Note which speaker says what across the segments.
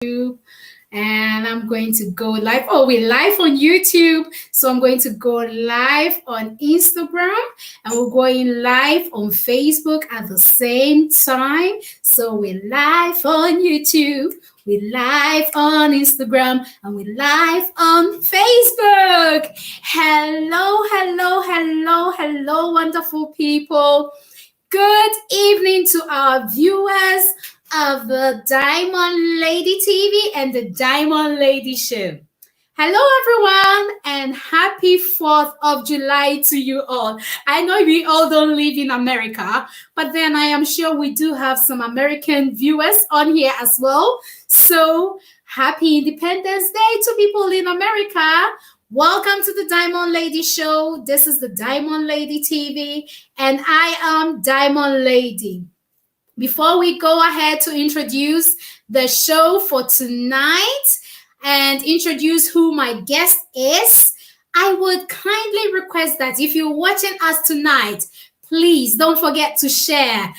Speaker 1: And I'm going to go live. Oh, we're live on YouTube. So I'm going to go live on Instagram and we're going live on Facebook at the same time. So we're live on YouTube, we're live on Instagram, and we're live on Facebook. Hello, wonderful people. Good evening to our viewers of the Diamond Lady TV and the Diamond Lady Show. Hello, everyone, and happy 4th of July to you all. I know we all don't live in America, but then I am sure we do have some American viewers on here as well. So happy Independence Day to people in America. Welcome to the Diamond Lady Show. This is the Diamond Lady TV, and I am Diamond Lady. Before we go ahead to introduce the show for tonight and introduce who my guest is, I would kindly request that if you're watching us tonight, please don't forget to share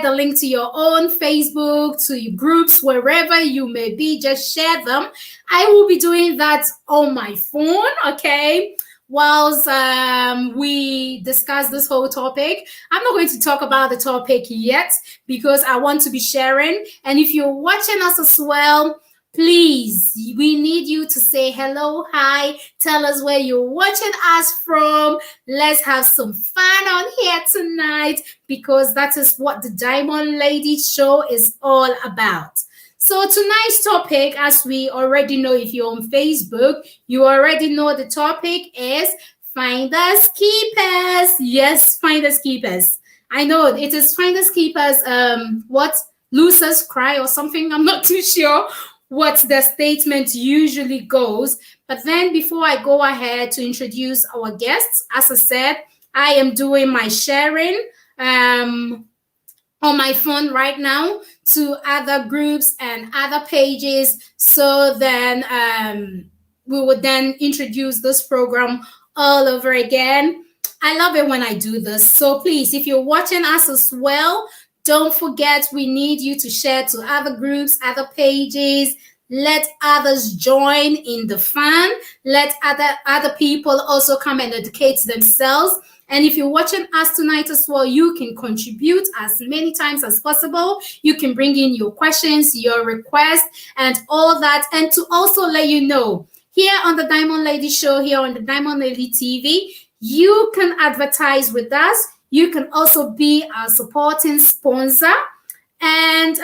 Speaker 1: the link to your own Facebook, to your groups, wherever you may be. Just share them. I will be doing that on my phone, okay? Whilst we discuss this whole topic. I'm not going to talk about the topic yet because I want to be sharing. And if you're watching us as well, please, we need you to say hello, hi, tell us where you're watching us from. Let's have some fun on here tonight because that is what the Diamond Lady Show is all about. So tonight's topic, as we already know, if you're on Facebook, you already know the topic is Finders Keepers. Yes, Finders Keepers. I know it is Finders Keepers, what losers cry or something. I'm not too sure what the statement usually goes. But then before I go ahead to introduce our guests, as I said, I am doing my sharing on my phone right now to other groups and other pages. So then we would then introduce this program all over again. I love it when I do this. So please, if you're watching us as well, don't forget we need you to share to other groups, other pages. Let others join in the fun. Let other people also come and educate themselves. And if you're watching us tonight as well, you can contribute as many times as possible. You can bring in your questions, your requests, and all that. And to also let you know, here on the Diamond Lady Show, here on the Diamond Lady TV, you can advertise with us. You can also be a supporting sponsor. And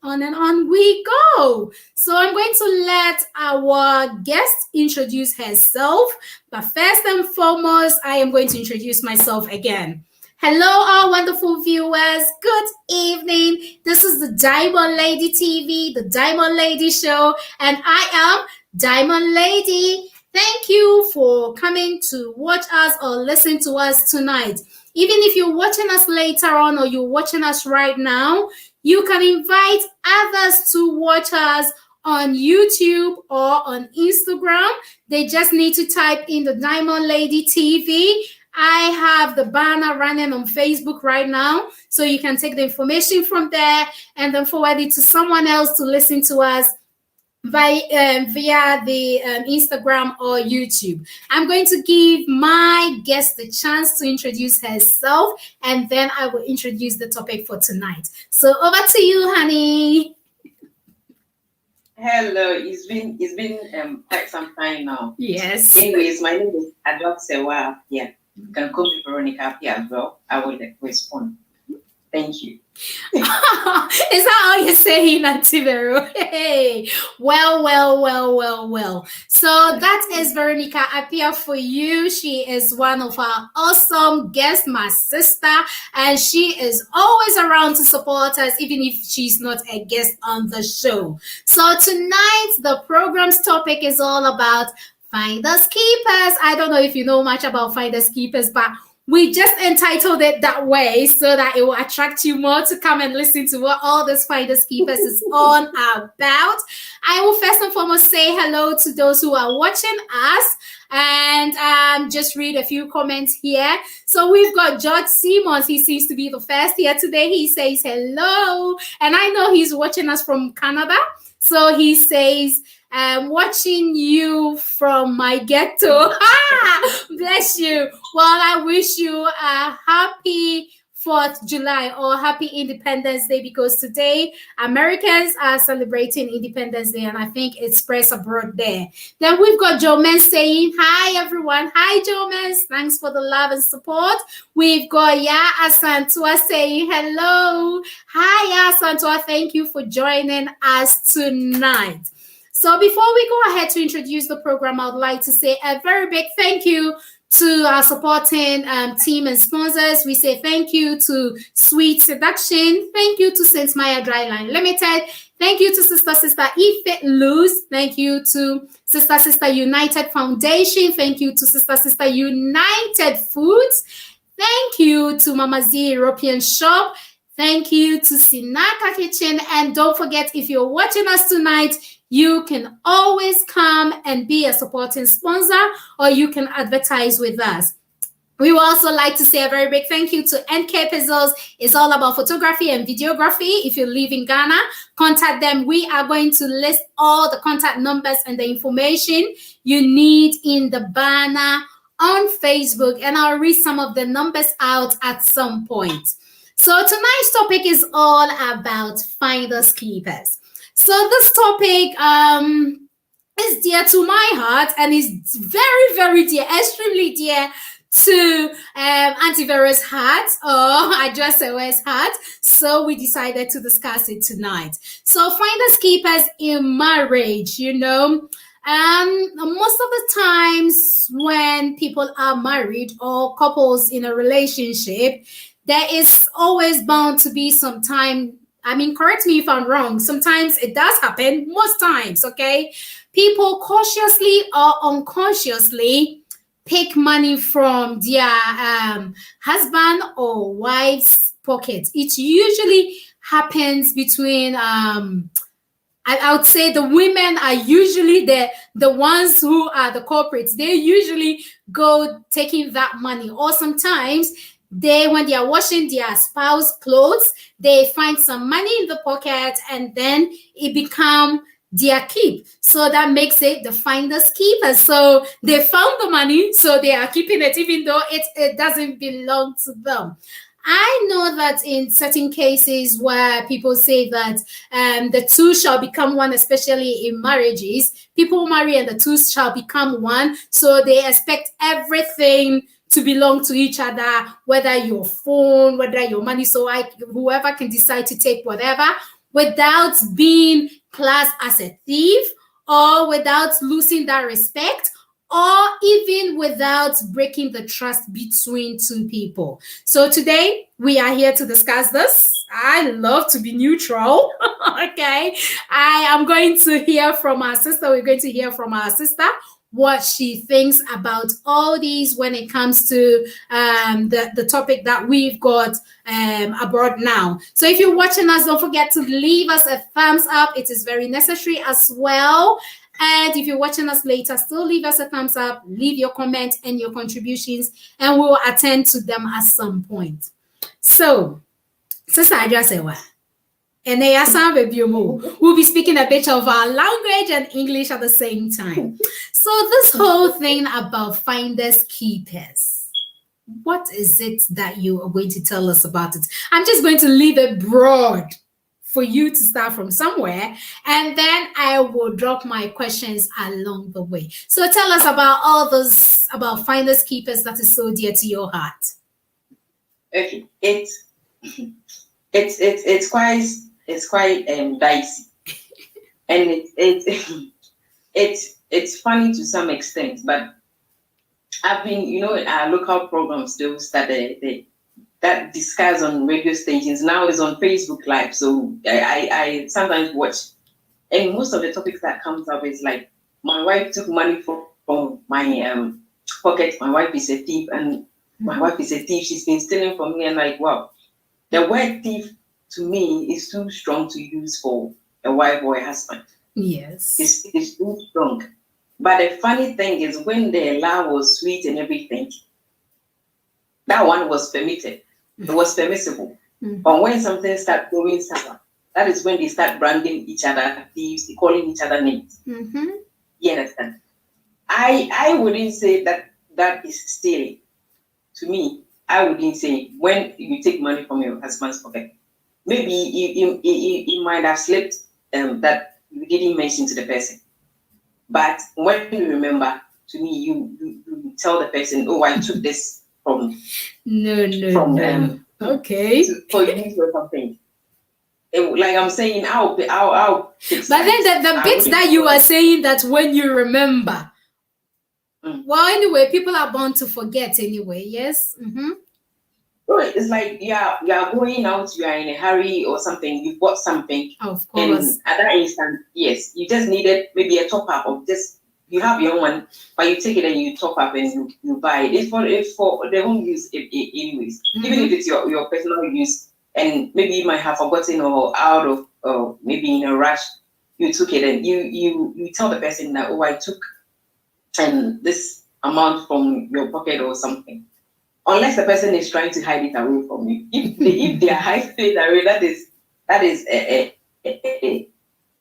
Speaker 1: on and on we go. So I'm going to let our guest introduce herself. But first and foremost, I am going to introduce myself again. Hello, our wonderful viewers. Good evening. This is the Diamond Lady TV, the Diamond Lady Show, and I am Diamond Lady. Thank you for coming to watch us or listen to us tonight. Even if you're watching us later on or you're watching us right now, you can invite others to watch us on YouTube or on Instagram. They just need to type in the Diamond Lady TV. I have the banner running on Facebook right now, so you can take the information from there and then forward it to someone else to listen to us via the Instagram or YouTube. I'm going to give my guest the chance to introduce herself, and then I will introduce the topic for tonight. So over to you, honey.
Speaker 2: Hello, it's been quite some time now.
Speaker 1: Yes.
Speaker 2: Anyways, my name is Adok Sewa. Yeah, you can call me Veronica here as well. I will respond. Thank you.
Speaker 1: Is that all you're saying, Auntie Vero? Hey, well. So that is Veronica Apia for you. She is one of our awesome guests, my sister, and she is always around to support us, even if she's not a guest on the show. So tonight, the program's topic is all about Finders Keepers. I don't know if you know much about Finders Keepers, but we just entitled it that way so that it will attract you more to come and listen to what all this Finders Keepers is all about. I will first and foremost say hello to those who are watching us and just read a few comments here. So we've got George Simmons. He seems to be the first here today. He says hello. And I know he's watching us from Canada. So he says, watching you from my ghetto. Bless you. Well, I wish you a happy 4th July or happy Independence Day, because today Americans are celebrating Independence Day and I think it spreads abroad there. Then we've got Joe Mens saying, hi everyone. Hi Joe Mens. Thanks for the love and support. We've got Ya Asantua saying hello. Hi Ya Asantua. Thank you for joining us tonight. So before we go ahead to introduce the program, I would like to say a very big thank you to our supporting team and sponsors. We say thank you to Sweet Seduction. Thank you to St. Maya Dryline Limited. Thank you to Sister Ifit Luz. Thank you to Sister United Foundation. Thank you to Sister United Foods. Thank you to Mama Z European Shop. Thank you to Sinaka Kitchen. And don't forget, if you're watching us tonight, you can always come and be a supporting sponsor, or you can advertise with us. We would also like to say a very big thank you to NK Pizzles. It's all about photography and videography. If you live in Ghana, contact them. We are going to list all the contact numbers and the information you need in the banner on Facebook, and I'll read some of the numbers out at some point. So tonight's topic is all about finders keepers. So this topic is dear to my heart and is very, very dear, extremely dear to Auntie Vera's heart, or Adrasewe's heart. So we decided to discuss it tonight. So finders keepers in marriage, you know, most of the times when people are married or couples in a relationship, there is always bound to be some time. I mean, correct me if I'm wrong. Sometimes it does happen, most times, okay? People cautiously or unconsciously pick money from their husband or wife's pocket. It usually happens between, I would say the women are usually the ones who are the culprits. They usually go taking that money, or sometimes when they are washing their spouse clothes, they find some money in the pocket and then it become their keep. So that makes it the finders keepers. So they found the money, so they are keeping it, even though it doesn't belong to them. I know that in certain cases where people say that the two shall become one, especially in marriages, people marry and the two shall become one. So they expect everything to belong to each other, whether your phone, whether your money. So whoever can decide to take whatever without being classed as a thief, or without losing that respect, or even without breaking the trust between two people. So today we are here to discuss this. I love to be neutral. Okay. I am going to hear from our sister. We're going to hear from our sister what she thinks about all these when it comes to the topic that we've got abroad now. So if you're watching us, don't forget to leave us a thumbs up. It is very necessary as well. And if you're watching us later, still leave us a thumbs up, leave your comments and your contributions, and we'll attend to them at some point. So, Sister Adrasewa, we'll be speaking a bit of our language and English at the same time. So this whole thing about finders keepers, what is it that you are going to tell us about it? I'm just going to leave it broad for you to start from somewhere, and then I will drop my questions along the way. So tell us about all this about finders keepers that is so dear to your heart.
Speaker 2: Okay, it's quite dicey, and it's funny to some extent. But I've been, you know, our local programs, those that discuss on radio stations, now is on Facebook Live. So I sometimes watch, and most of the topics that comes up is like, my wife took money from my pocket. My wife is a thief, and my wife is a thief. She's been stealing from me, and like, wow, the word thief to me is too strong to use for a wife or a husband.
Speaker 1: Yes,
Speaker 2: it's too strong. But the funny thing is, when the law was sweet and everything, that one was permitted. It was permissible.
Speaker 1: Mm-hmm.
Speaker 2: But when something starts going sour, that is when they start branding each other thieves, calling each other names.
Speaker 1: Mm-hmm.
Speaker 2: You understand? I wouldn't say that is stealing. To me, I wouldn't say when you take money from your husband's pocket. Maybe you might have slipped that you didn't mention to the person. But when you remember, to me, you tell the person, "Oh, I took this from
Speaker 1: No. Okay.
Speaker 2: for use or something." Like I'm saying, I'll fix
Speaker 1: But
Speaker 2: that.
Speaker 1: then the bits that you are saying that when you remember, well, anyway, people are bound to forget anyway. Yes. Mm-hmm.
Speaker 2: So it's like you are going out, you are in a hurry or something, you bought something.
Speaker 1: Of course.
Speaker 2: And at that instant, yes, you just needed maybe a top up of just, you have your own one, but you take it and you top up and you buy it. It's for the home use anyways. Mm-hmm. Even if it's your personal use, and maybe you might have forgotten or out of maybe in a rush, you took it and you tell the person that, oh, I took this amount from your pocket or something. Unless the person is trying to hide it away from you. If they are hiding it away, that is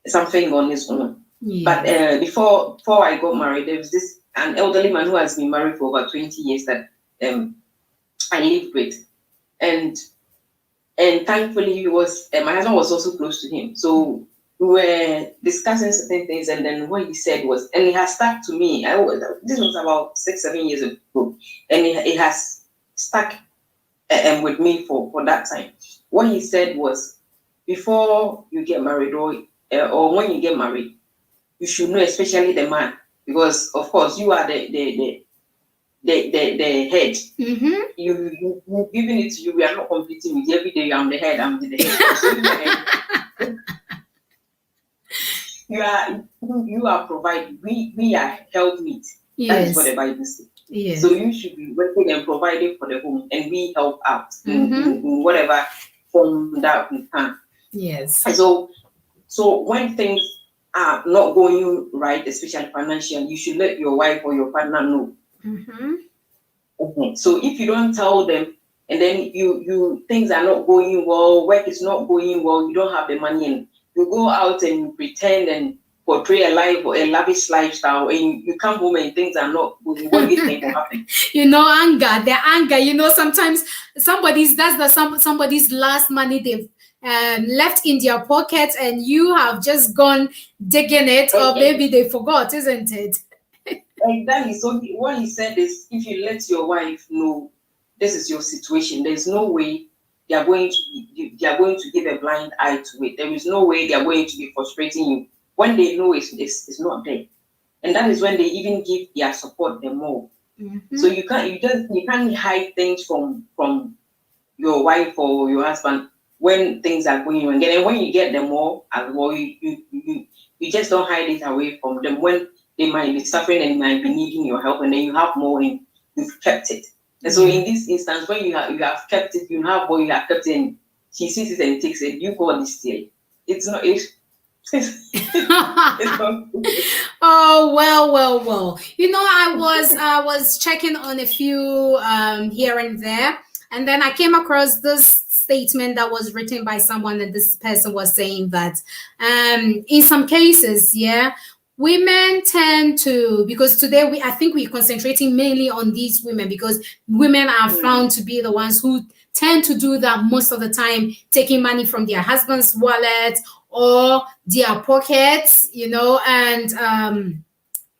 Speaker 2: something on its own. Yes. But before I got married, there was an elderly man who has been married for over 20 years that I lived with, and thankfully he was my husband was also close to him, so we were discussing certain things, and then what he said was, and it has stuck to me. This was about 6-7 years ago, and it has stuck with me for that time. What he said was, before you get married or when you get married, you should know, especially the man, because of course you are the head. Mm-hmm. You giving it to you. We are not competing with you. Every day I'm the head. I'm the head. You are providing. We are helpmeet. Yes. That is what the Bible says. Yes. So you should be working and providing for the home, and we help out in whatever form that we can. Yes. And so when things are not going right, especially financially, you should let your wife or your partner know. Mm-hmm. Okay. So if you don't tell them, and then you things are not going well, work is not going well, you don't have the money, and you go out and you pretend and portray a life or a lavish lifestyle, and you come home and things are not good, what do you think will happen? The anger, sometimes somebody's last money they've left in their pocket, and you have just gone digging it, or maybe they forgot, isn't it? Exactly. So what he said is, if you let your wife know this is your situation, there's no way they are going to give a blind eye to it. There is no way they are going to be frustrating you when they know it's not there, and that is when they even give their support the more. Mm-hmm. So you can't hide things from your wife or your husband when things are going wrong. And when you get them more as well, you just don't hide it away from them when they might be suffering and might be needing your help, and then you have more and you've kept it. And so in this instance, when you have kept it, you have more, you have kept it, and she sees it and takes it, you call this steal. It's not. Oh, well. I was checking on a few here and there, and then I came across this statement that was written by someone, and this person was saying that in some cases, women tend to, because today I think we're concentrating mainly on these women, because women are found to be the ones who tend to do that most of the time, taking money from their husband's wallet or their pockets, and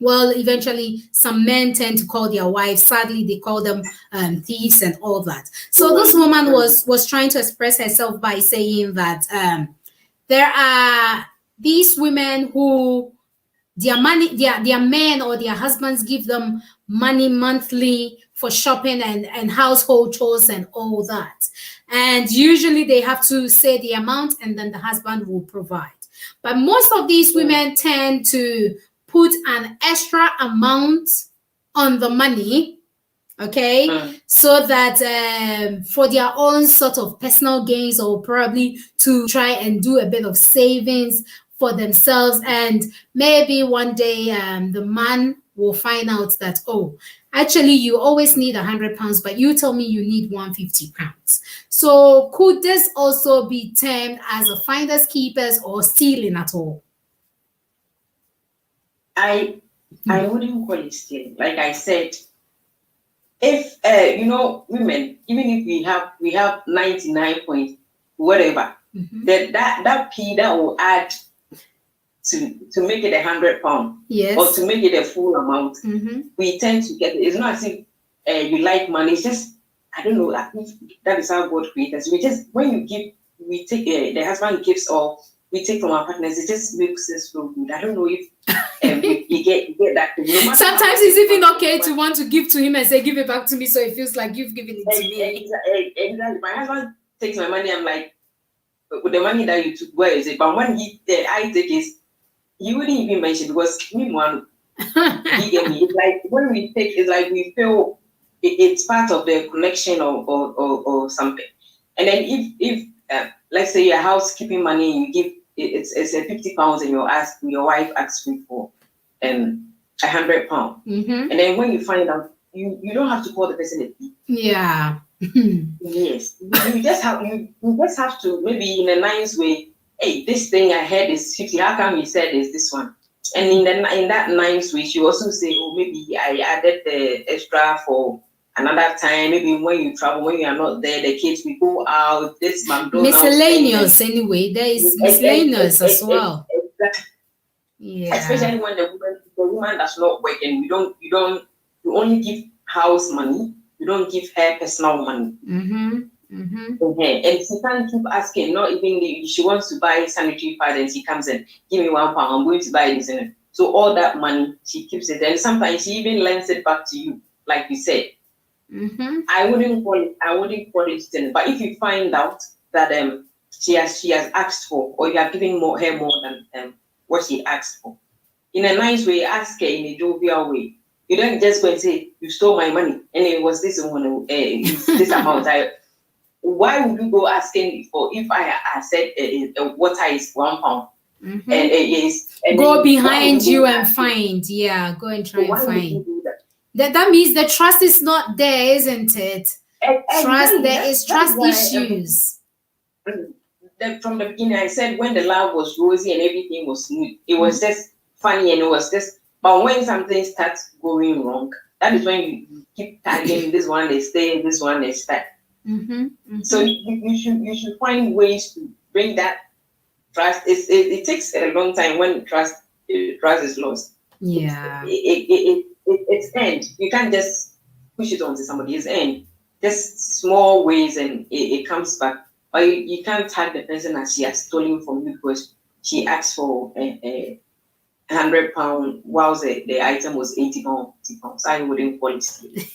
Speaker 2: eventually some men tend to call their wives, sadly they call them thieves and all that. So this woman was trying to express herself by saying that there are these women who their money, their men or their husbands give them money monthly for shopping and household chores and all that. And usually they have to say the amount, and then the husband will provide. But most of these women tend to put an extra amount on the money, okay, so that for their own sort of personal gains, or probably to try and do a bit of savings for themselves. And maybe one day the man will find out that,
Speaker 1: Actually, you always need £100, but you tell me you need £150. So could this also be termed as a finders keepers or stealing at all?
Speaker 2: I wouldn't call it stealing. Like I said, if women, even if we have 99 point whatever, then that P that will add to make it £100,
Speaker 1: yes,
Speaker 2: or to make it a full amount, we tend to get it. It's not as if you like money. It's just, I don't know. I think that is how God created us. We just, when you give, we take the husband gives, or we take from our partners. It just makes us feel good. I don't know if you get that. No,
Speaker 1: sometimes it's even okay to want to give to him and say, "Give it back to me," so it feels like you've given it to me.
Speaker 2: Exactly. My husband takes my money. I'm like, with the money that you took, where is it? But when I take it, he wouldn't even mention, because meanwhile, it's like when we take, it's like we feel it's part of the connection or something. And then if let's say your housekeeping money, you give it's a £50, and your wife asks you for £100, and then when you find out, you don't have to call the person a thief.
Speaker 1: Yeah.
Speaker 2: Yes, you just have to, maybe in a nice way. Hey, this thing I heard is 50. How come you said is this one? And in that nice way, she also say, oh, maybe I added the extra for another time. Maybe when you travel, when you are not there, the kids will go out. This McDonald's.
Speaker 1: Miscellaneous anyway. There is miscellaneous as well.
Speaker 2: Exactly.
Speaker 1: Yeah.
Speaker 2: Especially when the woman does not work, and you only give house money. You don't give her personal money. And she can't keep asking. Not even she wants to buy sanitary pads, and she comes and give me £1. I'm going to buy this. So all that money, she keeps it. And sometimes she even lends it back to you, like you said. I wouldn't call it stealing. But if you find out that she has asked for, or you are giving her more than what she asked for, in a nice way, ask her in a jovial way. You don't just go and say, you stole my money, and it was this this amount. Why would you go asking for, if I said water is £1, and
Speaker 1: go behind you and find? Yeah, go and try and find. That means the trust is not there, isn't it? There is trust issues.
Speaker 2: From the beginning, I said when the love was rosy and everything was smooth, it was just funny, and it was just. But when something starts going wrong, that is when you keep tagging this one they stay, this one they stay. So you should find ways to bring that trust. It takes a long time when trust is lost.
Speaker 1: Yeah.
Speaker 2: It's end. You can't just push it onto somebody's end. Just small ways, and it comes back. Or you can't tag the person as she has stolen from you because she asked for £100 whilst the item was £80. So I wouldn't call it stealing.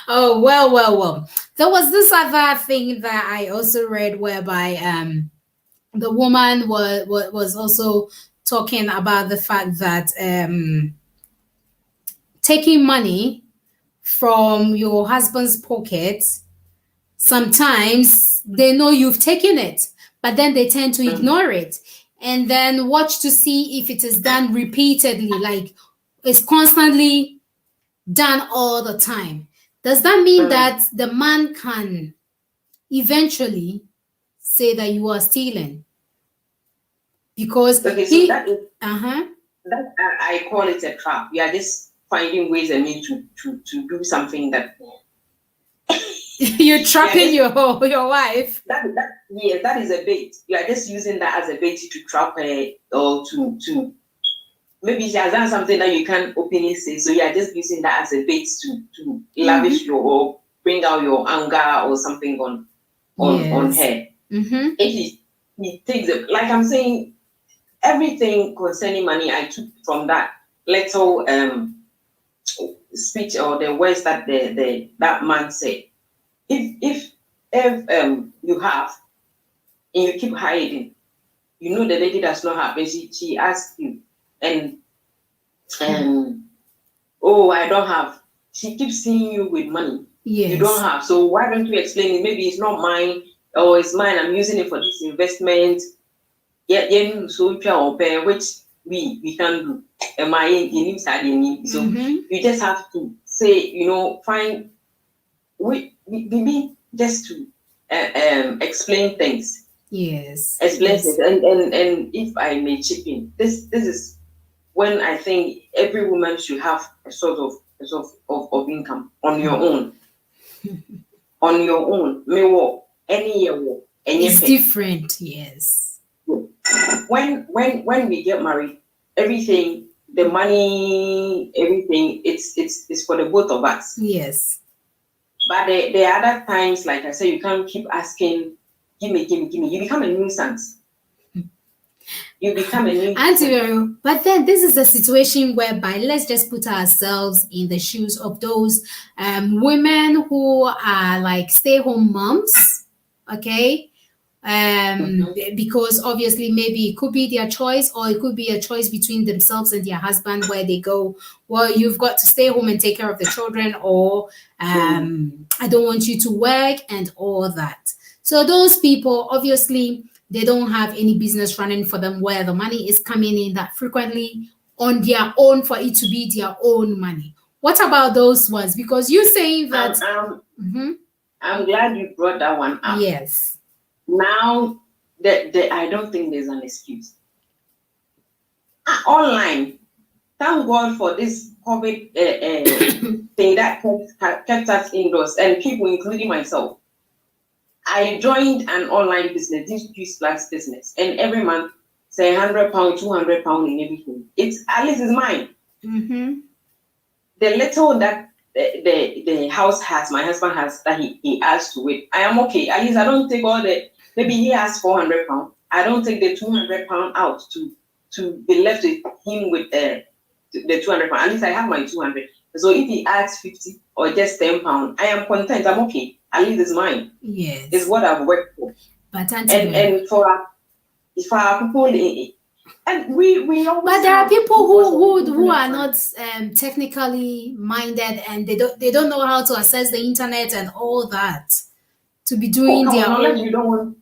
Speaker 1: Oh, well. There was this other thing that I also read whereby the woman was also talking about the fact that taking money from your husband's pocket, sometimes they know you've taken it, but then they tend to ignore it and then watch to see if it is done repeatedly, like it's constantly done all the time. Does that mean that the man can eventually say that you are stealing? Because
Speaker 2: okay, so that is that I call it a trap. You are just finding ways and means to do something that
Speaker 1: you're trapping your wife.
Speaker 2: That is a bait. You are just using that as a bait to trap her, or to maybe she has done something that you can't openly say. So you are just using that as a bait to lavish your, or bring out your anger or something on her. If he takes it, like I'm saying, everything concerning money I took from that little speech or the words that that man said. If you have and you keep hiding, you know the lady does not have, and she asks you, and oh, I don't have. She keeps seeing you with money.
Speaker 1: Yes.
Speaker 2: You don't have. So why don't you explain it? Maybe it's not mine, or it's mine. I'm using it for this investment. Yeah, so which we can do. So you just have to say, find we need just to explain things.
Speaker 1: Yes.
Speaker 2: Explain
Speaker 1: Yes.
Speaker 2: things. And if I may chip in, this is when I think every woman should have a sort of income on your own. On your own. May work any year work.
Speaker 1: It's different, yes.
Speaker 2: When we get married, everything, the money, everything, it's for the both of us.
Speaker 1: Yes.
Speaker 2: But there are other times, like I said, you can't keep asking, give me. You become a nuisance. You become a nuisance.
Speaker 1: Auntie Vero, but then this is a situation whereby let's just put ourselves in the shoes of those women who are like stay-home moms, okay? Because obviously maybe it could be their choice, or it could be a choice between themselves and their husband, where they go, well, you've got to stay home and take care of the children, or I don't want you to work and all that. So those people, obviously, they don't have any business running for them where the money is coming in that frequently on their own for it to be their own money. What about those ones? Because you're saying that
Speaker 2: I'm glad you brought that one up.
Speaker 1: Yes.
Speaker 2: Now, I don't think there's an excuse. Online, thank God for this COVID thing that kept us indoors, and people, including myself. I joined an online business, this juice plus business, and every month, say £100, £200 in everything. It's at least it's mine. The little that the house has, my husband has, that he adds to it, I am okay. At least I don't take all the, maybe he has £400. I don't take the £200 out to be left with him with the £200. At least I have my 200. So if he adds 50 or just £10, I am content. I'm okay. At least it's mine.
Speaker 1: Yes.
Speaker 2: It's what I've worked for.
Speaker 1: But
Speaker 2: and for our people, and we always,
Speaker 1: but there are people who are not technically minded, and they don't know how to access the internet and all that to be doing their own.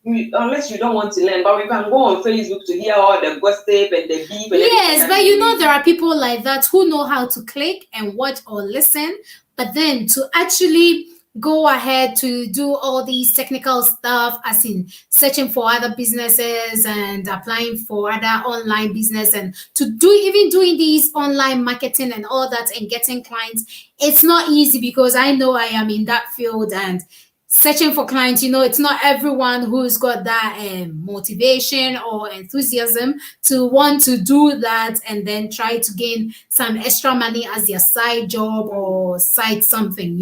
Speaker 2: Unless you don't want to learn, but we can go on Facebook to hear all the gossip and the beef.
Speaker 1: Yes, but there are people like that who know how to click and watch or listen, but then to actually go ahead to do all these technical stuff, as in searching for other businesses and applying for other online business, and to doing these online marketing and all that and getting clients, it's not easy, because I know I am in that field and searching for clients, it's not everyone who's got that motivation or enthusiasm to want to do that and then try to gain some extra money as their side job or side something,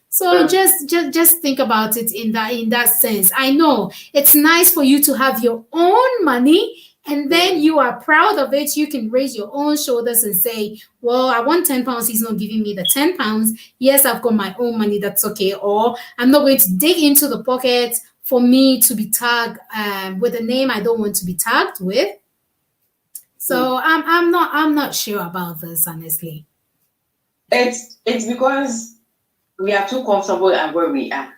Speaker 1: So just think about it in that sense. I know it's nice for you to have your own money, and then you are proud of it. You can raise your own shoulders and say, well, I want £10. He's not giving me the £10. Yes, I've got my own money. That's okay. Or I'm not going to dig into the pocket for me to be tagged with a name I don't want to be tagged with. So I'm not sure about this, honestly.
Speaker 2: It's because we are too comfortable at where we are.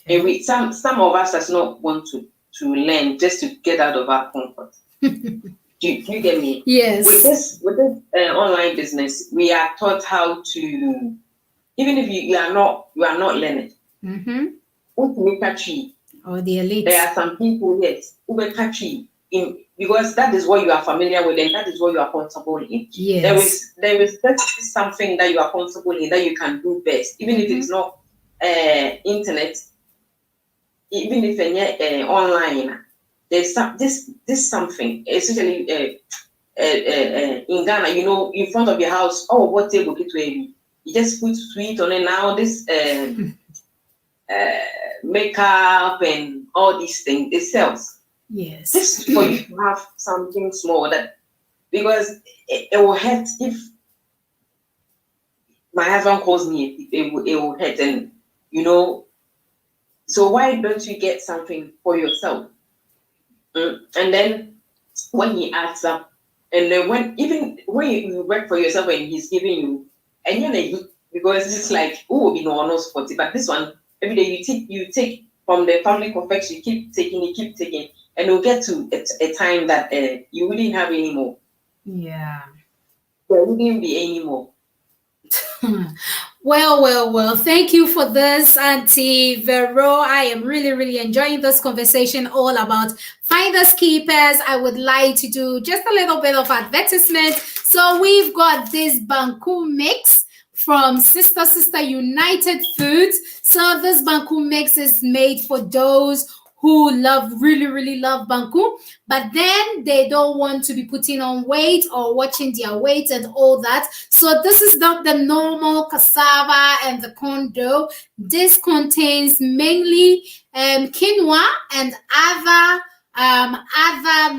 Speaker 2: Okay. And some of us does not want to learn just to get out of our comfort. Do you get me?
Speaker 1: Yes.
Speaker 2: With this online business, we are taught how to, even if you are not learning.
Speaker 1: Or the elite.
Speaker 2: There are some people, yes, who will catch you because that is what you are familiar with and that is what you are comfortable in.
Speaker 1: Yes.
Speaker 2: There is something that you are comfortable in that you can do best, even if it's not internet, even if it's online. There's this something, especially in Ghana, in front of your house. Oh, what table get ready? You just put sweet on it now. This makeup and all these things, it sells.
Speaker 1: Yes.
Speaker 2: Just for you to have something small that, because it will hurt if my husband calls me, it will hurt, and so why don't you get something for yourself? And then when he adds up, and then when you work for yourself and he's giving you, and because it's like, oh, no spotty, but this one every day you take from the family confection, you keep taking, and you'll get to a time that you wouldn't have any more.
Speaker 1: Yeah.
Speaker 2: There wouldn't be any more.
Speaker 1: Well. Thank you for this, Auntie Vero. I am really, really enjoying this conversation all about finders keepers. I would like to do just a little bit of advertisement. So we've got this Banku mix from Sister United Foods. So this Banku mix is made for those who really love Banku, but then they don't want to be putting on weight or watching their weight and all that. So this is not the normal cassava and the corn dough. This contains mainly quinoa and other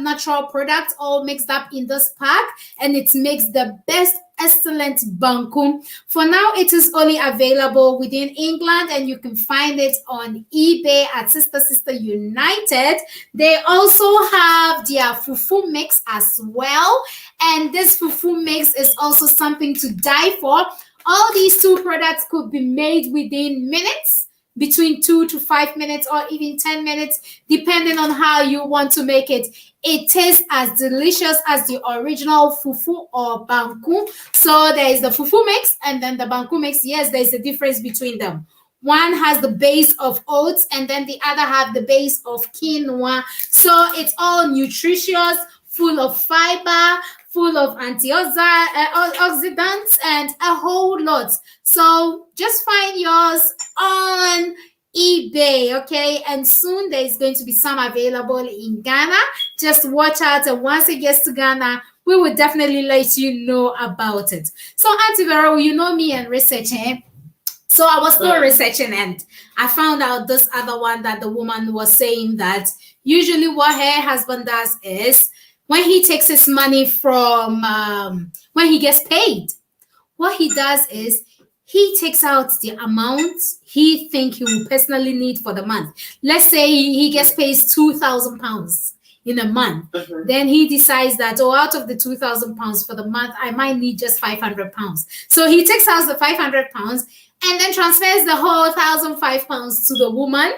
Speaker 1: natural products all mixed up in this pack, and it makes the best excellent banku. For now, it is only available within England, and you can find it on eBay at Sister United. They also have their fufu mix as well, and this fufu mix is also something to die for. All these two products could be made within minutes, between 2 to 5 minutes, or even 10 minutes, depending on how you want to make it. It tastes as delicious as the original fufu or banku. So there is the fufu mix and then the banku mix. Yes, there's a difference between them. One has the base of oats and then the other have the base of quinoa. So it's all nutritious, full of fiber, full of antioxidants, and a whole lot. So just find yours on eBay, okay? And soon there is going to be some available in Ghana. Just watch out, and once it gets to Ghana, we will definitely let you know about it. So, Auntie Vero, you know me and research, eh? So I was still researching, and I found out this other one that the woman was saying that usually what her husband does is when he takes his money from when he gets paid, what he does is he takes out the amount he think he will personally need for the month. Let's say he gets paid £2,000 in a month. Then he decides that, out of the £2,000 for the month, I might need just £500. So he takes out the £500 and then transfers the whole £1,005 to the woman.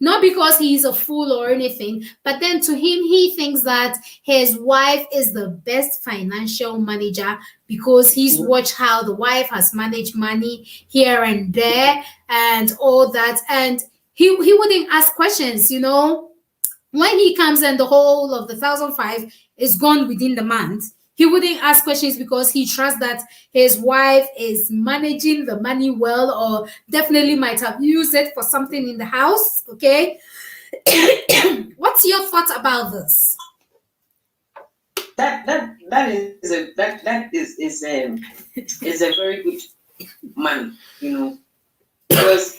Speaker 1: Not because he's a fool or anything, but then to him, he thinks that his wife is the best financial manager because he's watched how the wife has managed money here and there and all that. And he wouldn't ask questions, when he comes and the whole of the 1,005 is gone within the month. He wouldn't ask questions because he trusts that his wife is managing the money well, or definitely might have used it for something in the house. Okay. What's your thought about this?
Speaker 2: That is a very good man, because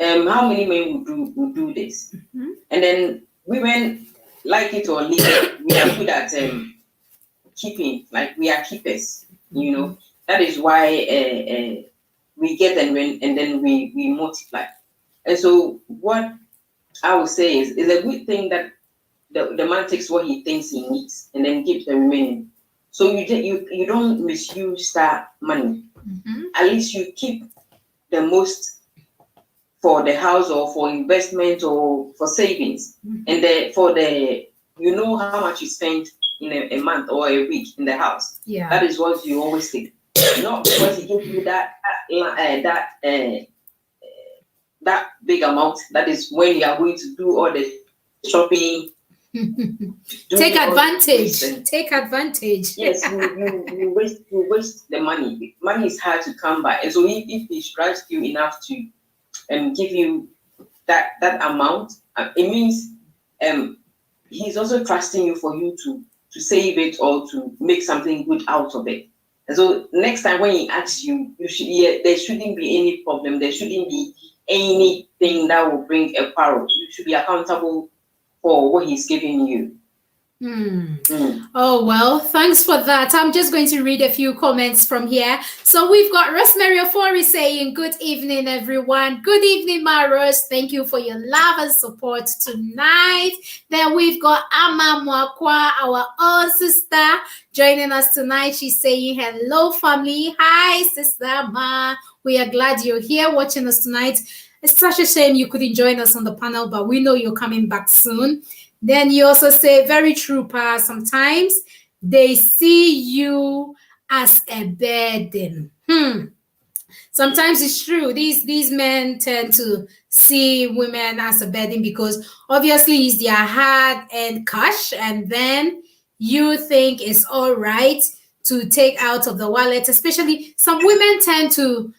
Speaker 2: how many men would do this? And then women, like it or leave it, we are good at keeping, like we are keepers, that is why we get and then we multiply. And so what I would say is a good thing that the man takes what he thinks he needs and then gives the remaining. So you don't misuse that money. At least you keep the most for the house or for investment or for savings. And you know how much you spend in a month or a week in the house.
Speaker 1: Yeah,
Speaker 2: that is what you always take. Not because he gives you that big amount. That is when you are going to do all the shopping.
Speaker 1: Take advantage. Take advantage.
Speaker 2: Yes, you waste the money. Money is hard to come by, and so if he trusts you enough to give you that amount, it means he's also trusting you for you to save it or to make something good out of it. And so next time when he asks you, there shouldn't be any problem. There shouldn't be anything that will bring a quarrel. You should be accountable for what he's giving you.
Speaker 1: Oh, well, thanks for that. I'm just going to read a few comments from here. So we've got Rosemary Ofori saying, good evening, everyone. Good evening, my Rose. Thank you for your love and support tonight. Then we've got Ama Mwakwa, our own sister, joining us tonight. She's saying, hello, family. Hi, Sister Ma. We are glad you're here watching us tonight. It's such a shame you couldn't join us on the panel, but we know you're coming back soon. Then you also say, very true, Pa. Sometimes they see you as a burden. sometimes it's true. These men tend to see women as a burden because obviously it's their hard-earned cash, and then you think it's all right to take out of the wallet. Especially some women tend to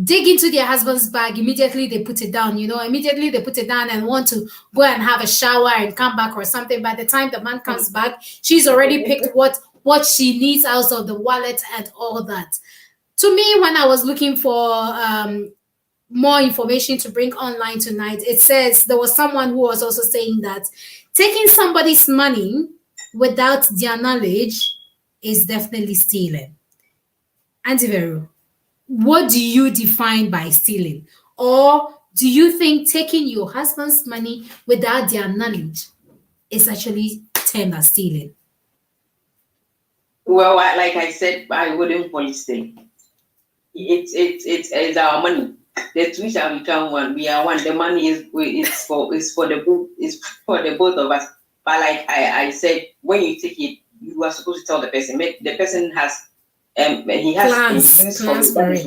Speaker 1: dig into their husband's bag immediately they put it down. Immediately they put it down and want to go and have a shower and come back or something. By the time the man comes back, she's already picked what she needs out of the wallet and all that. To me, when I was looking for more information to bring online tonight, it says there was someone who was also saying that taking somebody's money without their knowledge is definitely stealing. Auntie Vero, what do you define by stealing? Or do you think taking your husband's money without their knowledge is actually termed as stealing?
Speaker 2: Well, like I said, I wouldn't call it stealing. It's our money. The two shall become one. We are one. The money is for the both of us. But like I said, when you take it, you are supposed to tell the person. The person has he has plans for it.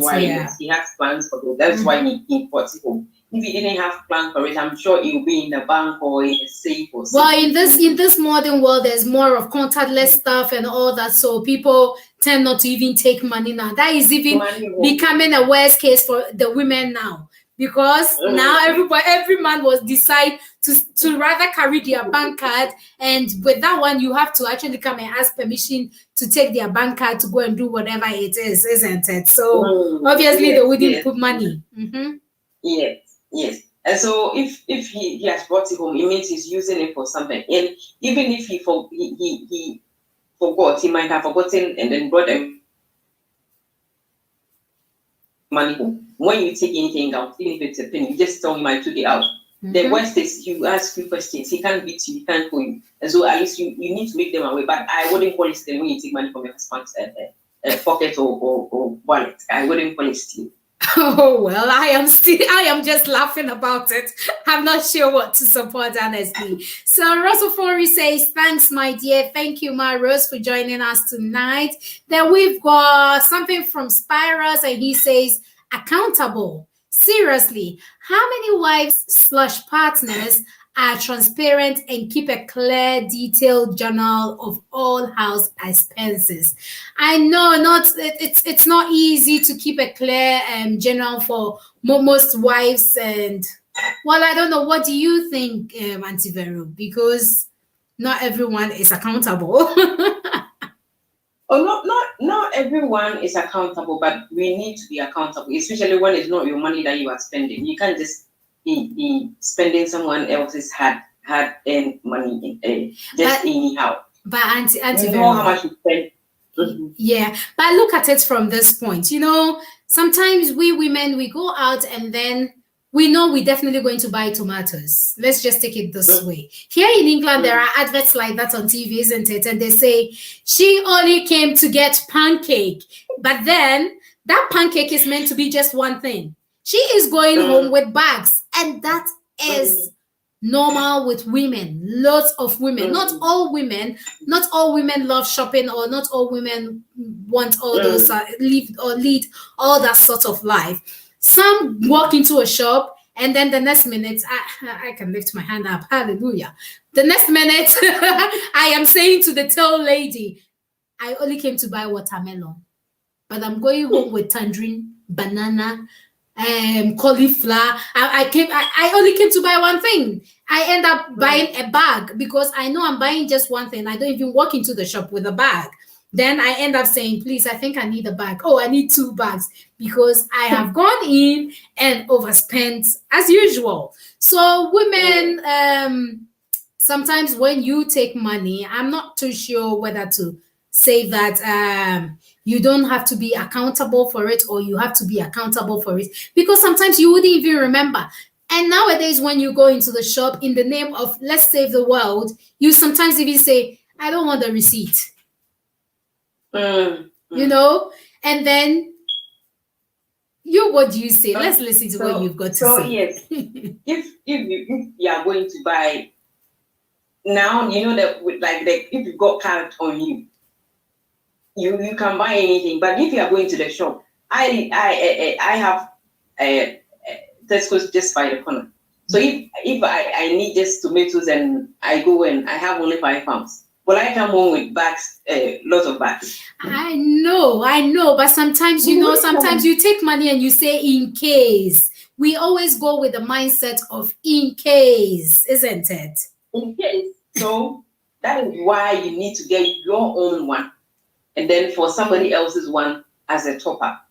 Speaker 2: He has plans for it. That's why he imports it home. If he didn't have plans for it, I'm sure it will be in a bank or in a safe or something.
Speaker 1: Well, in this modern world, there's more of contactless stuff and all that, so people tend not to even take money now. That is even becoming a worst case for the women now, because now every man was decide to rather carry their bank card, and with that one you have to actually come and ask permission to take their bank card to go and do whatever it is, isn't it? So obviously they wouldn't put money.
Speaker 2: Yes. And so if he has brought it home, it means he's using it for something. And even if he forgot, he might have forgotten and then brought them money home. When you take anything out, even if it's a penny, you just tell him I took it out. The worst is you ask few questions. He can't beat you, he can't call you. And so at least you need to make them aware. But I wouldn't call it stealing when you take money from your husband's pocket or wallet. I wouldn't call it stealing.
Speaker 1: Oh, well, I am just laughing about it. I'm not sure what to support, honestly. So Rosofori says, thanks, my dear. Thank you, my Rose, for joining us tonight. Then we've got something from Spyros, and he says, accountable. Seriously, how many wives/partners are transparent and keep a clear, detailed journal of all house expenses? I know it's not easy to keep a clear journal for most wives, and well, I don't know. What do you think, Auntie Vero? Because not everyone is accountable.
Speaker 2: Not everyone is accountable, but we need to be accountable, especially when it's not your money that you are spending. You can't just be spending someone else's hard-earned money anyhow.
Speaker 1: But Auntie
Speaker 2: you know how much you spend.
Speaker 1: Yeah, but look at it from this point. Sometimes we women, we go out and then we know we're definitely going to buy tomatoes. Let's just take it this way. Here in England, there are adverts like that on TV, isn't it? And they say, she only came to get pancake. But then that pancake is meant to be just one thing. She is going home with bags. And that is normal with women. Lots of women. Not all women love shopping, or not all women want all those, lead all that sort of life. Some walk into a shop and then the next minute, I can lift my hand up, hallelujah. The next minute, I am saying to the tail lady, I only came to buy watermelon, but I'm going home with tangerine, banana, cauliflower. I only came to buy one thing. I end up buying a bag because I know I'm buying just one thing. I don't even walk into the shop with a bag. Then I end up saying, please, I think I need a bag. Oh, I need 2 bags because I have gone in and overspent as usual. So women, sometimes when you take money, I'm not too sure whether to say that you don't have to be accountable for it, or you have to be accountable for it, because sometimes you wouldn't even remember. And nowadays, when you go into the shop in the name of let's save the world, you sometimes even say, I don't want the receipt. And then what do you say? Let's listen to what you've got to say.
Speaker 2: So yes, if you are going to buy now, that if you've got card on you, you can buy anything. But if you are going to the shop, I have Tesco's just by the corner. So if I need just tomatoes and I go and I have only £5, well, I come home with bags, lots of bags.
Speaker 1: I know, but sometimes sometimes you take money and you say in case. We always go with the mindset of in case, isn't it?
Speaker 2: In case. So that is why you need to get your own one, and then for somebody else's one as a top up.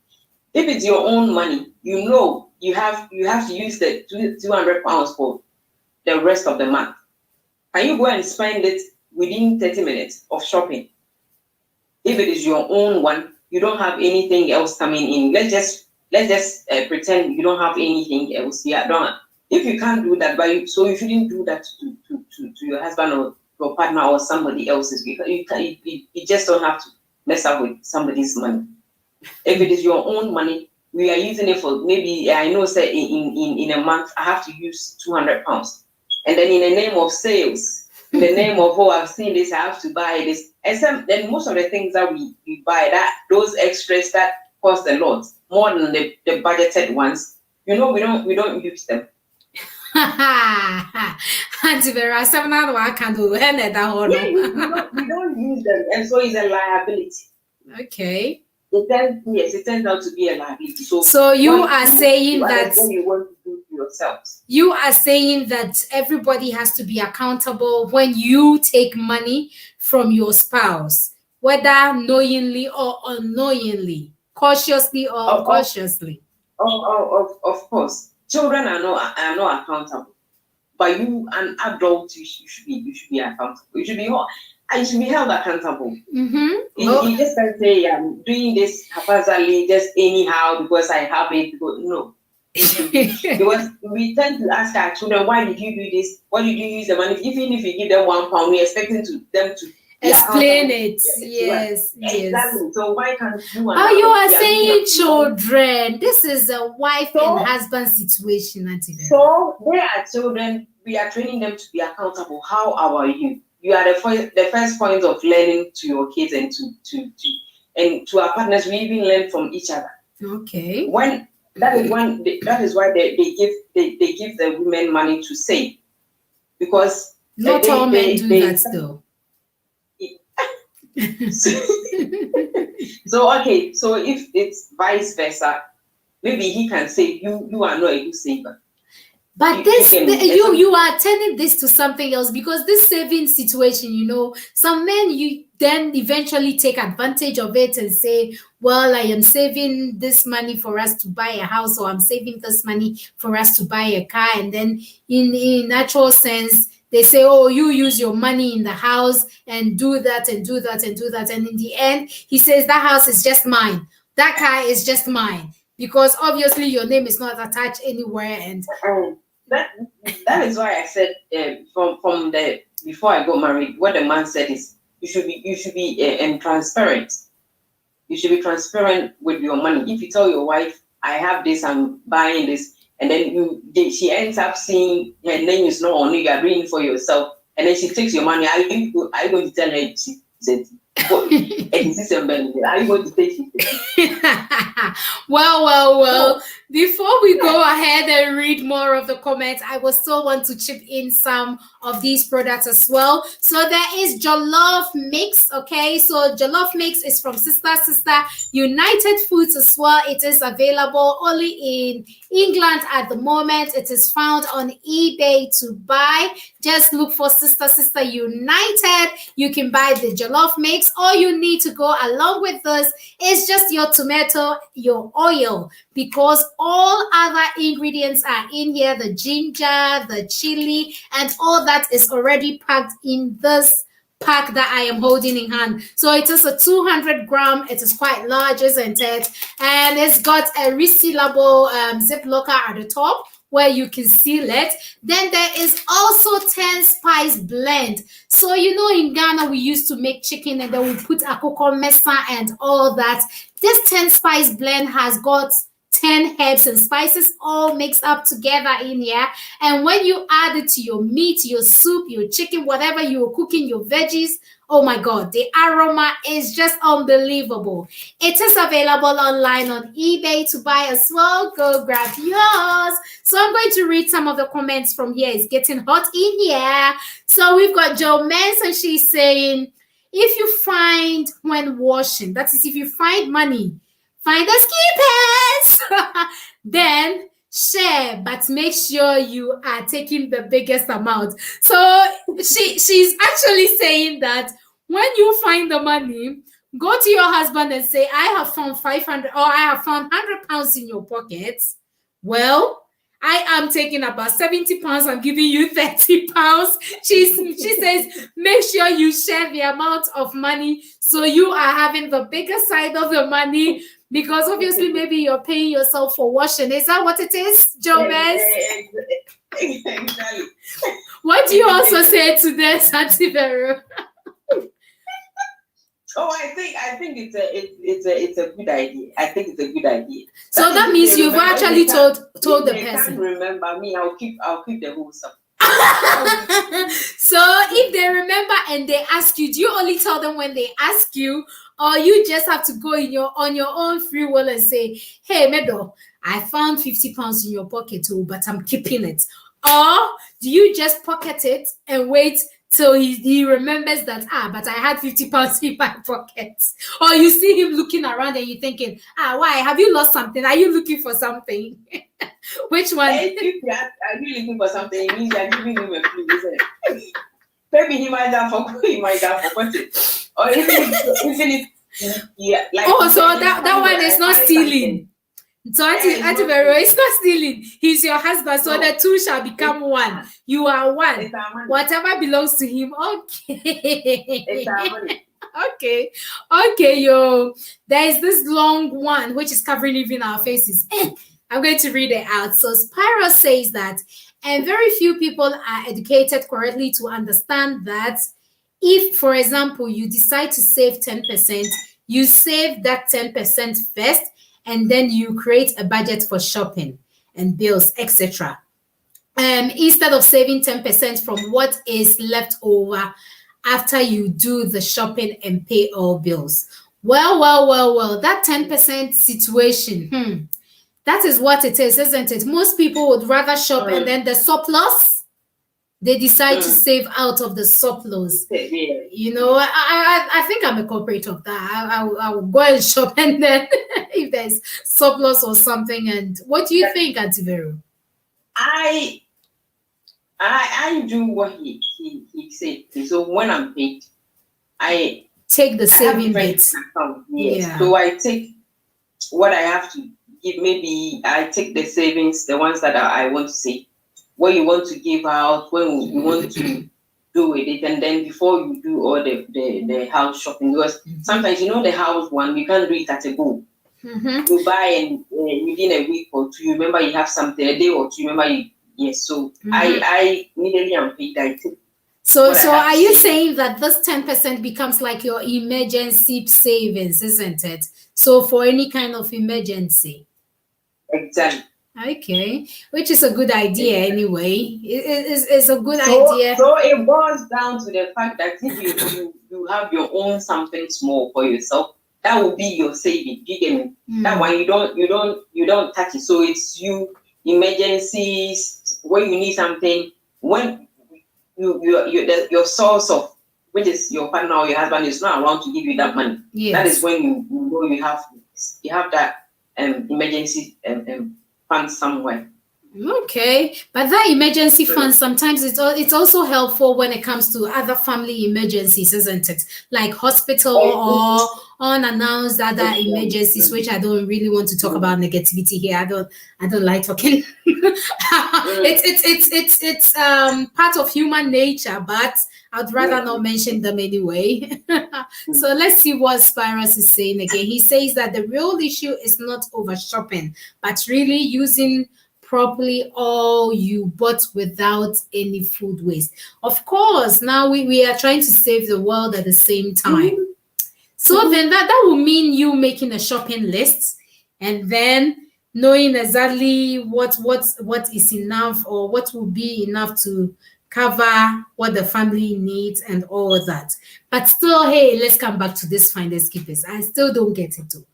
Speaker 2: If it's your own money, you have to use the £200 for the rest of the month. Can you go and spend it within 30 minutes of shopping? If it is your own one, you don't have anything else coming in. Let's just pretend you don't have anything else. If you can't do that, so you shouldn't do that to your husband or your partner or somebody else's, because you just don't have to mess up with somebody's money. If it is your own money, we are using it for maybe, I know, say in a month I have to use £200, and then in the name of sales, in the name of I've seen this, I have to buy this. And then most of the things that we buy, those extras that cost a lot more than the budgeted ones, we don't use them.
Speaker 1: Auntie Vera, I can do
Speaker 2: we don't use them, and so it's a liability.
Speaker 1: Okay.
Speaker 2: It turns out to be a liability.
Speaker 1: So you are saying that
Speaker 2: you want to do to yourselves.
Speaker 1: You are saying that everybody has to be accountable when you take money from your spouse, whether knowingly or unknowingly, cautiously or cautiously.
Speaker 2: Of course, children are not accountable, but you, an adult, you should be accountable. You should be held accountable. You just can't say I'm doing this haphazardly, just anyhow because I have it. No. Because we tend to ask our children, why did you do this? Why did you use the money? Even if you give them £1, we're expecting them to
Speaker 1: explain it. Yes.
Speaker 2: Exactly. So why can't you?
Speaker 1: You are saying children. This is a wife and husband situation, Auntie Vera.
Speaker 2: So they are children. We are training them to be accountable. How are you? You are the first point of learning to your kids and to our partners. We even learn from each other.
Speaker 1: Okay.
Speaker 2: That is why they give the women money to save, because
Speaker 1: not all men do that though.
Speaker 2: So if it's vice versa, maybe he can say you are not a good saver.
Speaker 1: But you are turning this to something else, because this saving situation, some men, you then eventually take advantage of it and say, well, I am saving this money for us to buy a house, or I'm saving this money for us to buy a car. And then in natural sense, they say, oh, you use your money in the house and do that and do that and do that. And in the end, he says, that house is just mine. That car is just mine, because obviously your name is not attached anywhere. And
Speaker 2: that is why I said from the before I got married, what the man said is you should be transparent. You should be transparent with your money. If you tell your wife, I have this, I'm buying this, and then she ends up seeing her name is not on it, you are doing it for yourself, and then she takes your money, are you going to tell her she said, are you going to take it?
Speaker 1: Well. Before we go ahead and read more of the comments, I will still want to chip in some of these products as well. So there is Jollof Mix, okay? So Jollof Mix is from Sister United Foods as well. It is available only in England at the moment. It is found on eBay to buy. Just look for Sister United. You can buy the Jollof Mix. All you need to go along with this is just your tomato, your oil, because all other ingredients are in here. The ginger, the chili, and all that is already packed in this pack that I am holding in hand. So it is a 200 gram. It is quite large, isn't it? And it's got a resealable zip locker at the top where you can seal it. Then there is also 10 spice blend. So in Ghana we used to make chicken and then we put akoko mesa and all that. This 10 spice blend has got 10 herbs and spices all mixed up together in here. And when you add it to your meat, your soup, your chicken, whatever you're cooking, your veggies, Oh my God, the aroma is just unbelievable. It is available online on eBay to buy as well. Go grab yours. So I'm going to read some of the comments from here. It's getting hot in here. So we've got Jo Manson. She's saying, if you find when washing, that is, if you find money, find the skippers, then share, but make sure you are taking the biggest amount. So she's actually saying that when you find the money, go to your husband and say, I have found 500 or I have found £100 in your pockets. Well, I am taking about £70. I'm giving you £30. She says, make sure you share the amount of money so you are having the bigger side of the money, because obviously maybe you're paying yourself for washing. Is that what it is, Jo Mez?
Speaker 2: Exactly.
Speaker 1: What do you also say to this, Auntie Vero?
Speaker 2: Oh, I think it's a good idea. I think it's a good idea.
Speaker 1: So that means you've actually told the person.
Speaker 2: Can't remember me, I'll keep the whole stuff.
Speaker 1: So if they remember and they ask you, do you only tell them when they ask you, or you just have to go on your own free will and say, hey, Medo, I found £50 in your pocket too, but I'm keeping it? Or do you just pocket it and wait till he remembers that, but I had £50 in my pocket? Or you see him looking around and you're thinking, why? Have you lost something? Are you looking for something? Which one?
Speaker 2: If you are you looking for something, it means you're giving him a clue, isn't it? Maybe he might have forgotten it. Or even if yeah, like,
Speaker 1: so that one is not stealing. So Auntie Vero, it's not stealing. He's your husband, so the two shall become one. You are one. Whatever belongs to him, okay.
Speaker 2: It's our money.
Speaker 1: Okay, yo. There is this long one which is covering even our faces. I'm going to read it out. So Spyro says that, and very few people are educated correctly to understand that if, for example, you decide to save 10%, you save that 10% first, and then you create a budget for shopping and bills, etc. Instead of saving 10% from what is left over after you do the shopping and pay all bills. Well, that 10% situation, that is what it is, isn't it? Most people would rather shop and then the surplus, they decide to save out of the surplus. You know, I think I'm a culprit of that. I will go and shop and then if there's surplus or something. And what do you think, Auntie Vero?
Speaker 2: I do what he said. So when I'm paid, I
Speaker 1: take the saving bit.
Speaker 2: Yes. Yeah. So I take what I have to give. Maybe I take the savings, the ones that I want to save, what you want to give out, when you want to do with it, and then before you do all the house shopping, because sometimes the house one, you can't do it at a go. You buy and within a week or two, you remember you have something, a day or two, you remember yes. So I immediately am paid. I take.
Speaker 1: So are you saying that this 10% becomes like your emergency savings, isn't it? So for any kind of emergency.
Speaker 2: Exactly.
Speaker 1: Okay, which is a good idea anyway. It's a good idea.
Speaker 2: So it boils down to the fact that if you have your own something small for yourself, that will be your saving. You get me? That one you don't touch it. So it's you emergencies when you need something, when your source of, which is your partner or your husband, is not around to give you that money. Yes. That is when you know you have that emergency fund somewhere.
Speaker 1: Okay, but that emergency fund sometimes it's also helpful when it comes to other family emergencies, isn't it? Like hospital or unannounced other emergencies, which I don't really want to talk about negativity here. I don't like talking. It's part of human nature, but I'd rather not mention them anyway. So let's see what Spyros is saying again. He says that the real issue is not over shopping, but really using properly all you bought without any food waste. Of course, now we are trying to save the world at the same time. So then that will mean you making a shopping list and then knowing exactly what is enough or what will be enough to cover what the family needs and all that. But still, hey, let's come back to this finders keepers. I still don't get it too.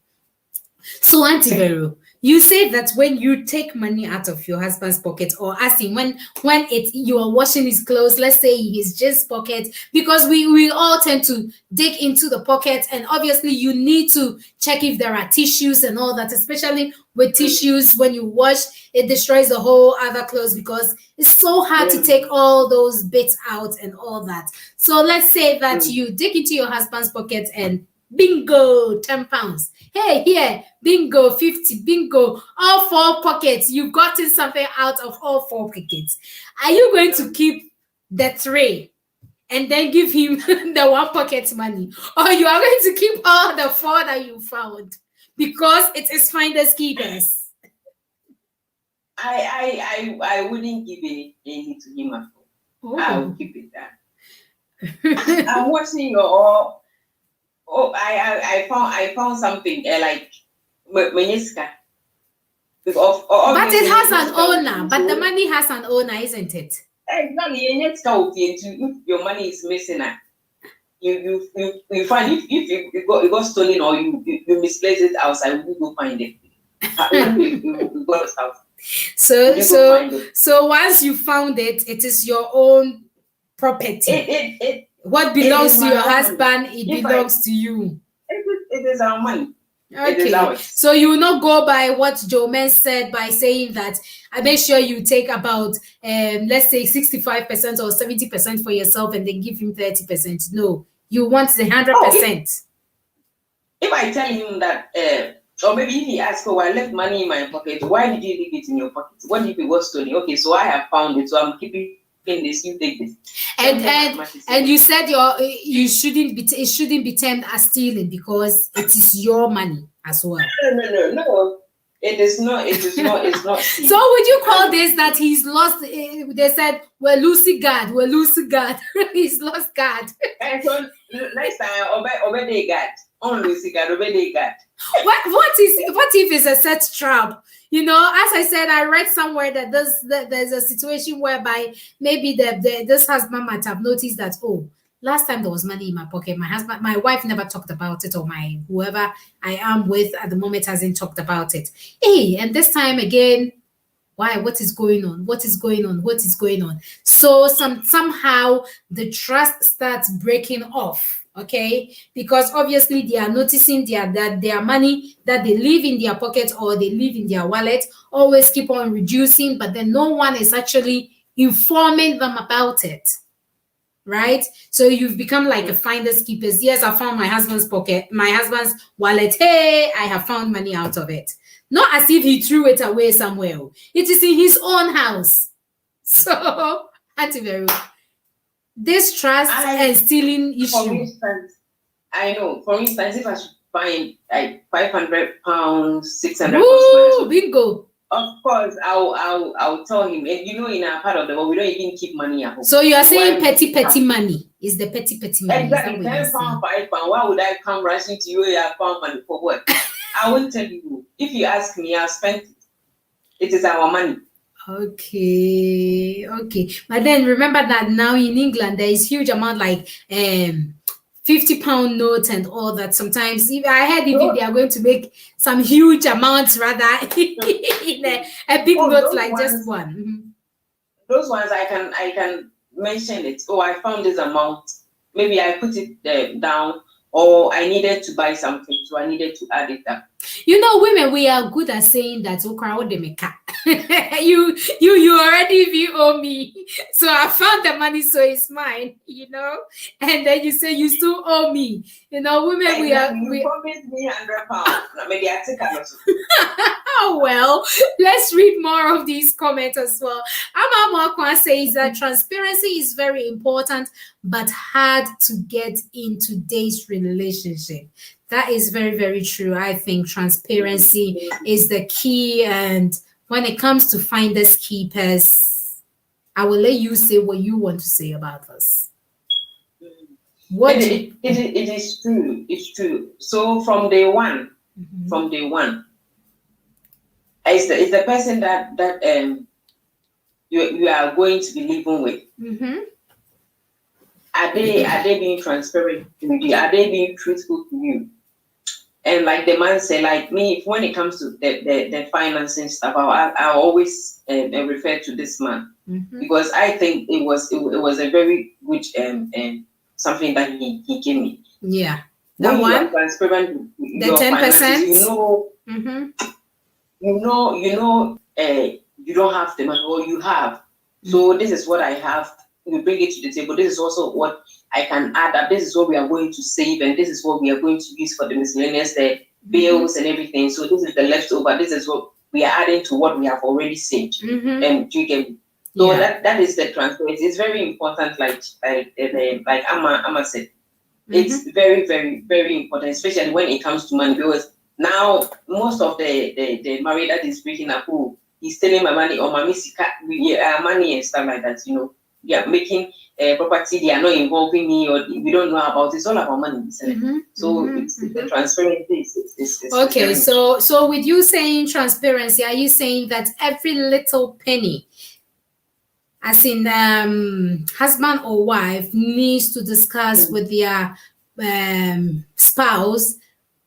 Speaker 1: So, Auntie Vero, you say that when you take money out of your husband's pocket, or asking when you are washing his clothes, let's say his jeans pocket, because we all tend to dig into the pocket, and obviously you need to check if there are tissues and all that, especially with tissues. When you wash, it destroys the whole other clothes because it's so hard to take all those bits out and all that. So let's say that you dig into your husband's pocket and bingo, 10 pounds. Hey, here, bingo, 50, bingo, all 4 pockets. You've gotten something out of all 4 pockets. Are you going to keep the 3 and then give him the 1 pocket money? Or you are going to keep all the 4 that you found? Because it is finders keepers.
Speaker 2: I wouldn't give any to him at all. I will keep it there. I'm watching your. I found something like Meniska.
Speaker 1: But it has an owner. But the money has an owner, isn't it?
Speaker 2: Exactly. If your money is missing, you find if it got stolen or you misplaced it outside, we will find it. You got it out.
Speaker 1: So once you found it, it is your own property. What belongs to your husband, it belongs to you.
Speaker 2: It is our money.
Speaker 1: Okay. So you will not go by what Jomen said by saying that I make sure you take about let's say 65% or 70% for yourself and then give him 30%. No, you want the 100%.
Speaker 2: If I tell him that or maybe if he asks, I left money in my pocket, why did you leave it in your pocket? What if it was stolen? Okay, so I have found it, so I'm keeping this, you take this.
Speaker 1: And you said it shouldn't be termed as stealing because it is your money as well.
Speaker 2: No. It is not. It's not.
Speaker 1: So would you call this that he's lost? They said we're losing guard. He's lost guard.
Speaker 2: And so next time, obey guard. On Lucy guard, obey guard.
Speaker 1: What if it's a set trap? You know, as I said, I read somewhere that there's a situation whereby maybe this husband might have noticed that, last time there was money in my pocket. My wife never talked about it, or whoever I am with at the moment hasn't talked about it. Hey, and this time again, why? What is going on? So somehow the trust starts breaking off. Okay, because obviously they are noticing that their money that they leave in their pocket or they leave in their wallet always keep on reducing, but then no one is actually informing them about it. Right? So you've become like a finders keepers. Yes, I found my husband's wallet. Hey, I have found money out of it. Not as if he threw it away somewhere. It is in his own house. So, Auntie Vero, this trust and stealing issue.
Speaker 2: For instance, if I should find like 500 pounds, 600 pounds,
Speaker 1: bingo.
Speaker 2: Of course, I'll tell him. And in our part of the world, we don't even keep money at home.
Speaker 1: So you are saying petty money is the petty money.
Speaker 2: Exactly. 10 pounds, 5 pounds. Why would I come rushing to you? I found money for what? I won't tell you. If you ask me, I'll spend it. It is our money.
Speaker 1: Okay. But then remember that now in England there is huge amount like 50-pound notes and all that. Sometimes I heard they are going to make some huge amounts rather in a big note like ones, just one. Mm-hmm.
Speaker 2: Those ones I can mention it. I found this amount. Maybe I put it down. Or I needed to buy something, so I needed to add it up.
Speaker 1: Women, we are good at saying that. You already if you owe me, so I found the money, so it's mine. And then you say you still owe me. Women, we
Speaker 2: promised me £100. Maybe I take a lot.
Speaker 1: Oh well, let's read more of these comments as well. Amamwakwa says that transparency is very important, but hard to get in today's relationship. That is very, very true. I think transparency is the key. And when it comes to finders keepers, I will let you say what you want to say about this.
Speaker 2: It is true. It's true. So from day one, it's the person that you are going to be living with.
Speaker 1: Mm-hmm.
Speaker 2: Are they being transparent with you? Are they being truthful to you? And like the man said, like me, when it comes to the financing stuff, I always refer to this man, because I think it was a very good something that he gave me.
Speaker 1: Yeah,
Speaker 2: when you are transparent with your
Speaker 1: 10%,
Speaker 2: finances, you don't have the money, or you have. So this is what I have. You bring it to the table. This is also what I can add up. This is what we are going to save, and this is what we are going to use for the miscellaneous, the bills and everything. So this is the leftover. This is what we are adding to what we have already saved. And you can. So that is the transparency. It's very important. Like Amma said, it's very, very, very important, especially when it comes to money, because now most of the married that is breaking up, who he's stealing my money or my money and stuff like that. Making property, they are not involving me, or we don't know about it. It's all about money. So it's the transparency is
Speaker 1: okay. So with you saying transparency, are you saying that every little penny, as in husband or wife, needs to discuss with their spouse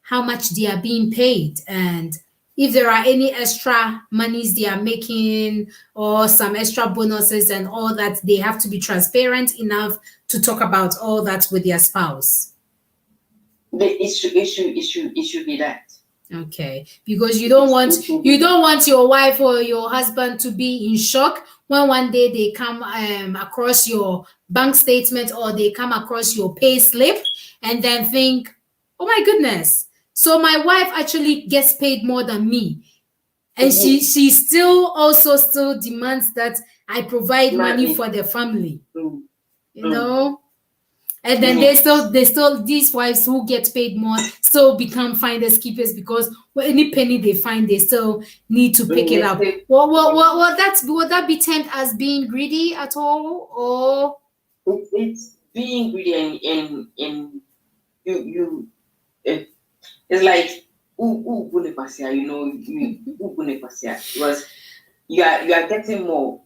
Speaker 1: how much they are being paid, and if there are any extra monies they are making or some extra bonuses and all that, they have to be transparent enough to talk about all that with their spouse?
Speaker 2: It should be that.
Speaker 1: Okay, because you don't want your wife or your husband to be in shock when one day they come across your bank statement, or they come across your pay slip and then think, oh my goodness, so my wife actually gets paid more than me, and she still demands that I provide money for the family, and then they still these wives who get paid more still become finders keepers, because any penny they find, they still need to pick it up. Would that be termed as being greedy at all, or
Speaker 2: it's being greedy? And you it's like because you are getting more.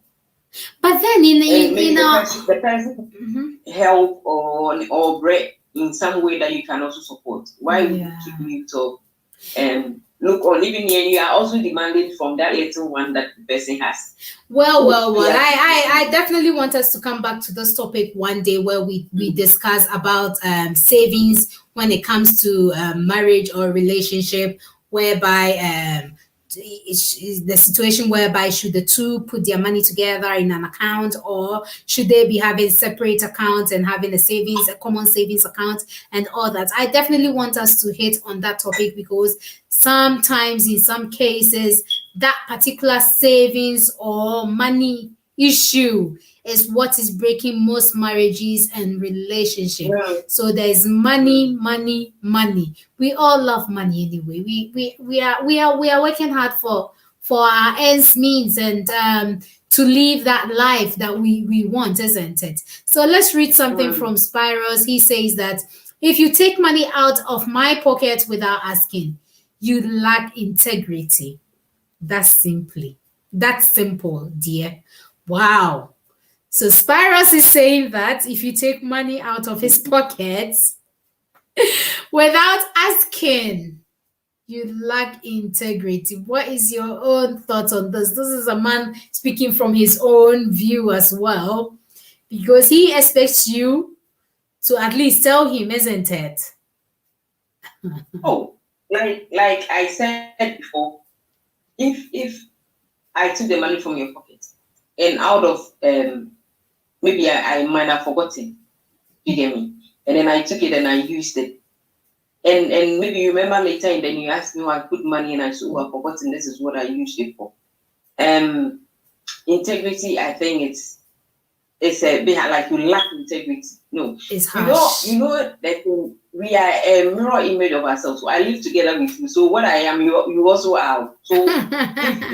Speaker 1: But then
Speaker 2: the person help or break in some way that you can also support. Why would you talk and look on? Even here, you are also demanding from that little one that the person has.
Speaker 1: I definitely want us to come back to this topic one day, where we discuss about savings when it comes to marriage or relationship, whereby is the situation whereby should the two put their money together in an account, or should they be having separate accounts and having a common savings account and all that. I definitely want us to hit on that topic, because sometimes in some cases that particular savings or money issue is what is breaking most marriages and relationships. So there's money. We all love money anyway. We are working hard for our ends means, and to live that life that we want, isn't it? So let's read something from Spiros. He says that if you take money out of my pocket without asking, you lack integrity. That's simple, dear. Wow. So Spiros is saying that if you take money out of his pockets without asking, you lack integrity. What is your own thoughts on this? This is a man speaking from his own view as well, because he expects you to at least tell him, isn't it?
Speaker 2: Like I said before, if I took the money from your pocket and out of maybe I might have forgotten, you get me, and then I took it and I used it, and maybe you remember later and then you asked me, I put money and I said, I've forgotten, this is what I used it for. Integrity, I think it's a bit like you lack integrity. No,
Speaker 1: it's harsh.
Speaker 2: You know that we are a mirror image of ourselves. So I live together with you. So what I am, you also are. So if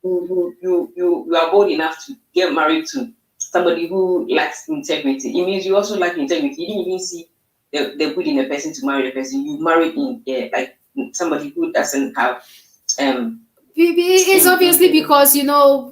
Speaker 2: you are bold enough to get married to somebody who lacks integrity, it means you also lack integrity. You didn't even see the good in a person to marry a person. You married in like somebody who doesn't have
Speaker 1: It's obviously because,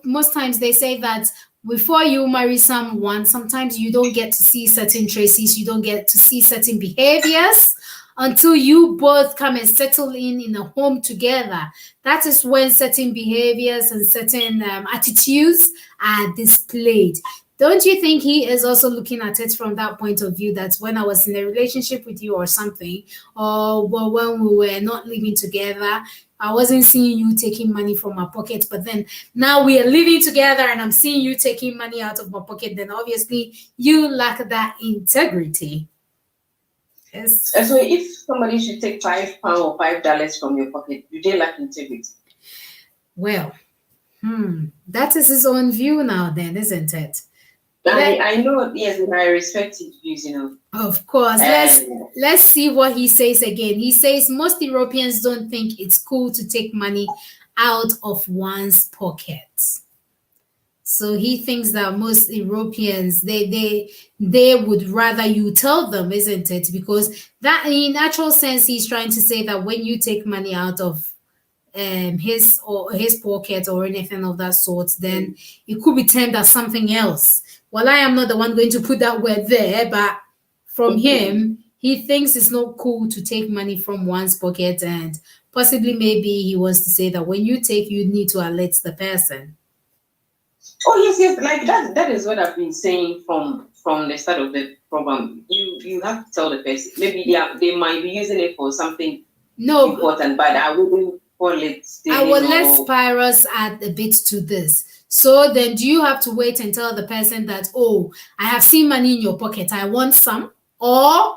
Speaker 1: most times they say that before you marry someone, sometimes you don't get to see certain traces, you don't get to see certain behaviors until you both come and settle in a home together. That is when certain behaviors and certain attitudes are displayed. Don't you think he is also looking at it from that point of view, that when I was in a relationship with you or something, or well, when we were not living together, I wasn't seeing you taking money from my pocket, but then now we are living together and I'm seeing you taking money out of my pocket, then obviously you lack that integrity. Yes.
Speaker 2: So if somebody should take £5 or $5 from your pocket, do they lack integrity?
Speaker 1: Well, that is his own view now then, isn't it?
Speaker 2: I know, yes, and I respect his views,
Speaker 1: Of course. Let's see what he says again. He says most Europeans don't think it's cool to take money out of one's pocket. So he thinks that most Europeans they would rather you tell them, isn't it? Because that in natural sense, he's trying to say that when you take money out of his pocket or anything of that sort, then it could be termed as something else. Well, I am not the one going to put that word there, but from him, he thinks it's not cool to take money from one's pocket, and possibly maybe he wants to say that when you take, you need to alert the person.
Speaker 2: Oh yes, like that is what I've been saying from the start of the program. You have to tell the person. Maybe they might be using it for something important, but I wouldn't call it.
Speaker 1: I will let Spiros add a bit to this. So then do you have to wait and tell the person that, oh, I have seen money in your pocket, I want some? Or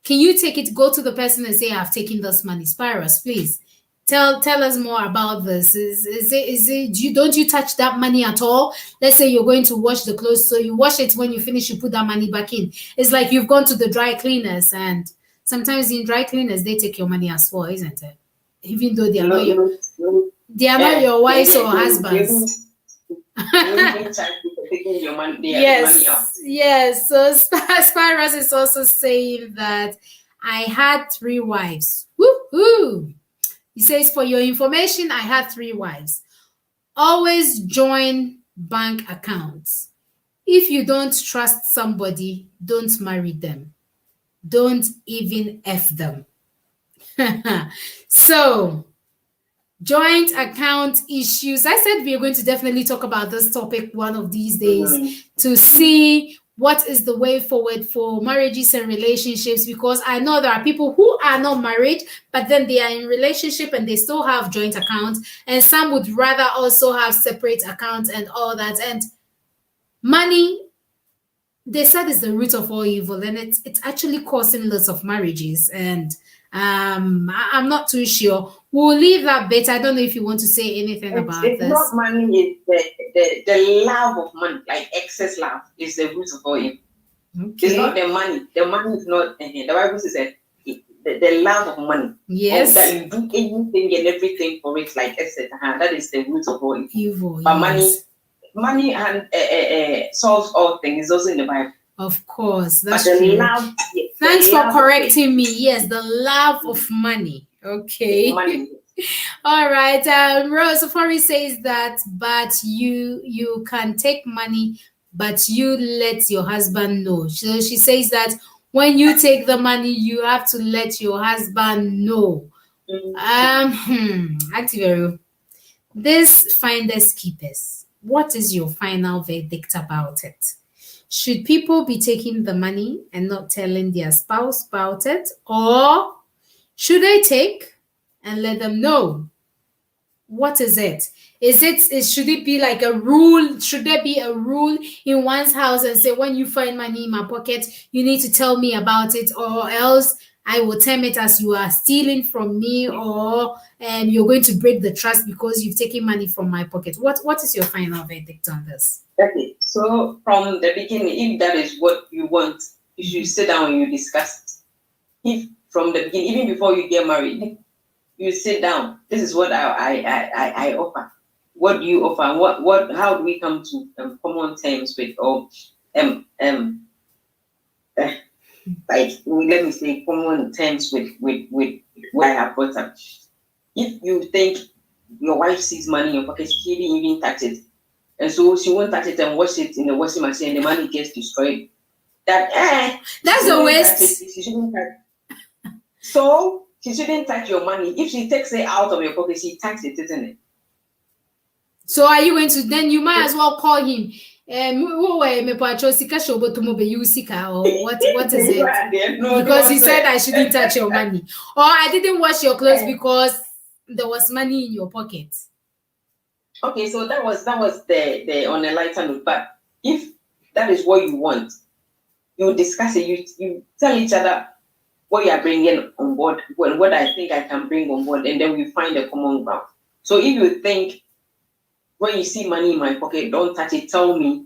Speaker 1: can you take it, go to the person and say, I've taken this money? Spiros, please tell us more about this. Is it don't you touch that money at all? Let's say you're going to wash the clothes, so you wash it, when you finish, you put that money back in. It's like you've gone to the dry cleaners, and sometimes in dry cleaners they take your money as well, isn't it? Even though they are not your wives or husbands. Yes. So Spiros is also saying that I had 3 wives. Woohoo! He says, for your information, I had 3 wives. Always join bank accounts. If you don't trust somebody, don't marry them. Don't even F them. So, joint account issues. I said we are going to definitely talk about this topic one of these days to see what is the way forward for marriages and relationships, because I know there are people who are not married, but then they are in relationship and they still have joint accounts, and some would rather also have separate accounts and all that. And money, they said, is the root of all evil, and it's actually causing lots of marriages. And I'm not too sure. We'll leave that bit. I don't know if you want to say anything about this.
Speaker 2: It's not money, it's the love of money, like excess love, is the root of all evil. Okay. It's not the money. The money is not. The Bible says that the love of money.
Speaker 1: Yes.
Speaker 2: That you do anything and everything for it, like excess. That is the root of all evil. But money and solves all things. It's also in the Bible.
Speaker 1: Of course, that's true. Thanks for correcting me. Yes, the love of money. Okay.
Speaker 2: Money.
Speaker 1: All right. Rose Safari says that, but you can take money, but you let your husband know. So she says that when you take the money, you have to let your husband know. Activero, this finders keepers, what is your final verdict about it? Should people be taking the money and not telling their spouse about it? Or should they take and let them know? What is it? Should it be like a rule? Should there be a rule in one's house and say, when you find money in my pocket, you need to tell me about it, or else I will term it as you are stealing from me, or you're going to break the trust because you've taken money from my pocket? What is your final verdict on this?
Speaker 2: Okay, so from the beginning, if that is what you want, you should sit down and you discuss it. If from the beginning, even before you get married, you sit down. This is what I offer. What do you offer? What? How do we come to common terms with, or like, let me say, common terms with what I have brought up? If you think your wife sees money in your pocket, she didn't even touch it. And so she won't touch it and wash it in the washing machine and the money gets destroyed.
Speaker 1: That's a waste.
Speaker 2: She shouldn't touch. So she shouldn't touch your money. If she takes it out of your pocket, she touches it, isn't it?
Speaker 1: So are you going to, then you might as well call him. Or what is it?
Speaker 2: No,
Speaker 1: because he said I shouldn't touch your money. Or I didn't wash your clothes because there was money in your pocket.
Speaker 2: Okay, so that was the on a lighter note. But if that is what you want, you discuss it. You tell each other what you are bringing on board, what I think I can bring on board, and then we find a common ground. So if you think when you see money in my pocket, don't touch it. Tell me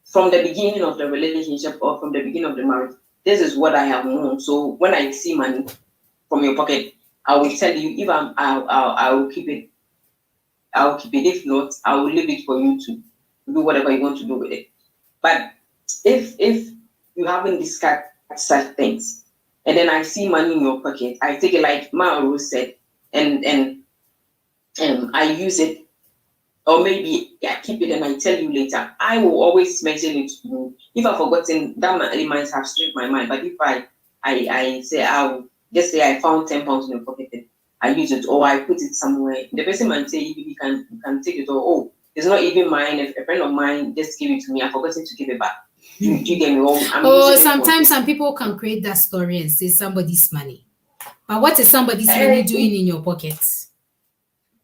Speaker 2: from the beginning of the relationship or from the beginning of the marriage, this is what I have known. So when I see money from your pocket, I will tell you. If I will keep it. I will keep it. If not, I will leave it for you to do whatever you want to do with it. But if you haven't discussed such things, and then I see money in your pocket, I take it like Mauro said, and I use it. Or maybe I keep it and I tell you later. I will always mention it to you. If I've forgotten, it might have slipped my mind. But if I say I will just say I found £10 in your pocket, and I use it or I put it somewhere, the person might say you can take it, or oh, it's not even mine. If a friend of mine just gave it to me, I've forgotten to give it back. You get me wrong.
Speaker 1: Sometimes some people can create that story and say somebody's money. But what is somebody's money doing in your pockets?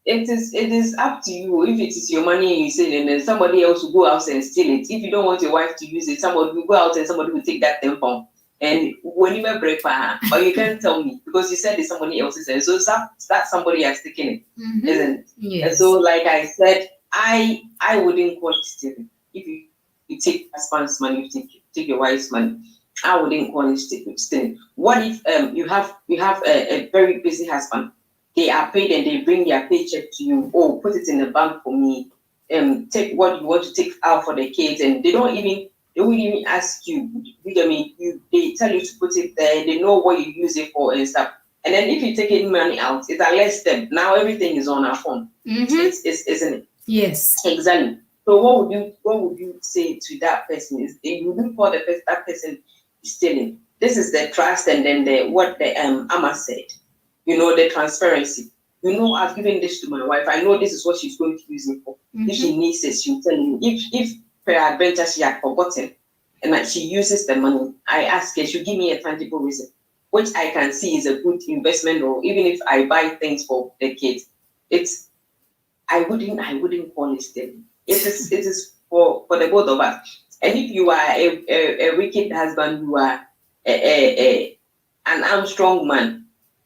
Speaker 2: It is up to you. If it is your money and you say it, and then somebody else will go out and steal it. If you don't want your wife to use it, somebody will go out and somebody will take that £10. And when you break for her, but you can't tell me because you said it's somebody else's. And so that somebody has taken it, isn't it?
Speaker 1: Yes.
Speaker 2: And so, like I said, I wouldn't call it stealing. If you take husband's money, you take your wife's money, I wouldn't call it stealing. What if you have a very busy husband? They are paid and they bring their paycheck to you. Oh, put it in the bank for me. Take what you want to take out for the kids, and they won't even ask you. They tell you to put it there. They know what you use it for and stuff. And then if you take any money out, it's a less step. Now everything is on our phone. It's isn't it?
Speaker 1: Yes.
Speaker 2: Exactly. So what would you say to that person? Is you wouldn't call that person stealing. This is the trust, and then what the Amma said. The transparency. I've given this to my wife. I know this is what she's going to use it for. If she needs it, she'll tell me. If peradventure she had forgotten and that she uses the money, I ask her, she'll give me a tangible reason, which I can see is a good investment, or even if I buy things for the kids, I wouldn't call it stealing. It is for the both of us. And if you are a wicked husband, you are an Armstrong man,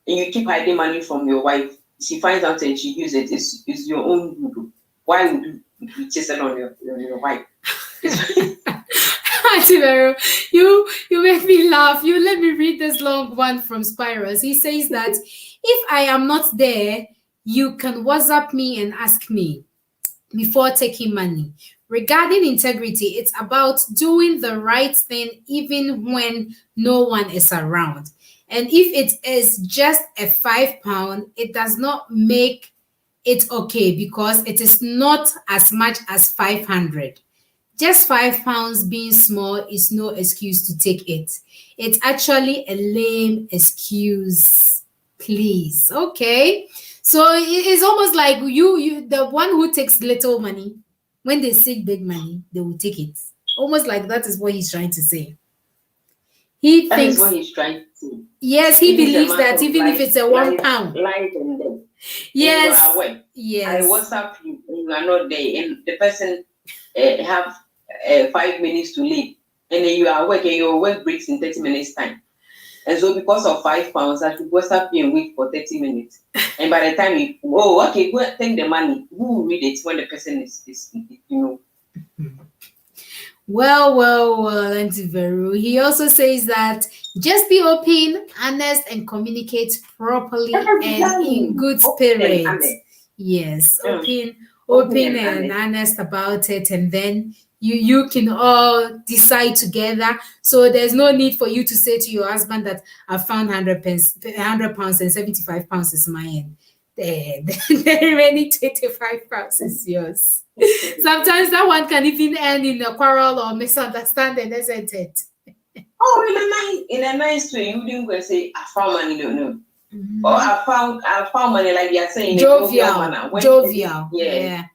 Speaker 2: and you keep hiding money from your wife, she finds out and she uses it, it's your own voodoo. Why would you be chasing on your wife?
Speaker 1: Auntie Vero, you make me laugh. You let me read this long one from Spiros. He says that if I am not there, you can WhatsApp me and ask me before taking money. Regarding integrity, it's about doing the right thing even when no one is around. And if it is just a £5, it does not make it okay because it is not as much as 500. Just £5 being small is no excuse to take it. It's actually a lame excuse. Please. Okay. So it's almost like you the one who takes little money, when they see big money, they will take it. Almost like that is what he's trying to say. He
Speaker 2: that
Speaker 1: thinks
Speaker 2: is what he's trying to say.
Speaker 1: Yes, he believes that even if it's a £1.
Speaker 2: Life and death.
Speaker 1: Yes. Yes.
Speaker 2: I WhatsApp you and you are not there, and the person have 5 minutes to leave, and then you are working, your work breaks in 30 minutes time. And so because of £5, I should WhatsApp you and wait for 30 minutes. And by the time you go take the money, who will read it when the person is
Speaker 1: Well, Auntie Vero. He also says that just be open, honest, and communicate properly and in good spirit. Yes, open and honest about it, and then you can all decide together. So there's no need for you to say to your husband that I found £100 and £75 is mine. The remaining 25 pounds is yours. Sometimes that one can even end in a quarrel or misunderstanding, isn't it?
Speaker 2: Oh, in a nice way, you didn't go say, I found money, no. Or I found money, like you are saying,
Speaker 1: jovial.
Speaker 2: Yeah.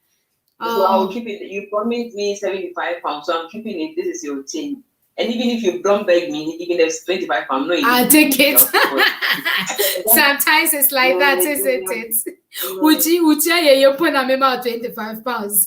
Speaker 2: So I'll keep it. You promised me 75 pounds, so I'm keeping it. This is your change. And even if you don't beg me, even if there's 25 pounds, no,
Speaker 1: I'll take it. Sometimes it's like that, isn't it? Would you put a memo 25 pounds?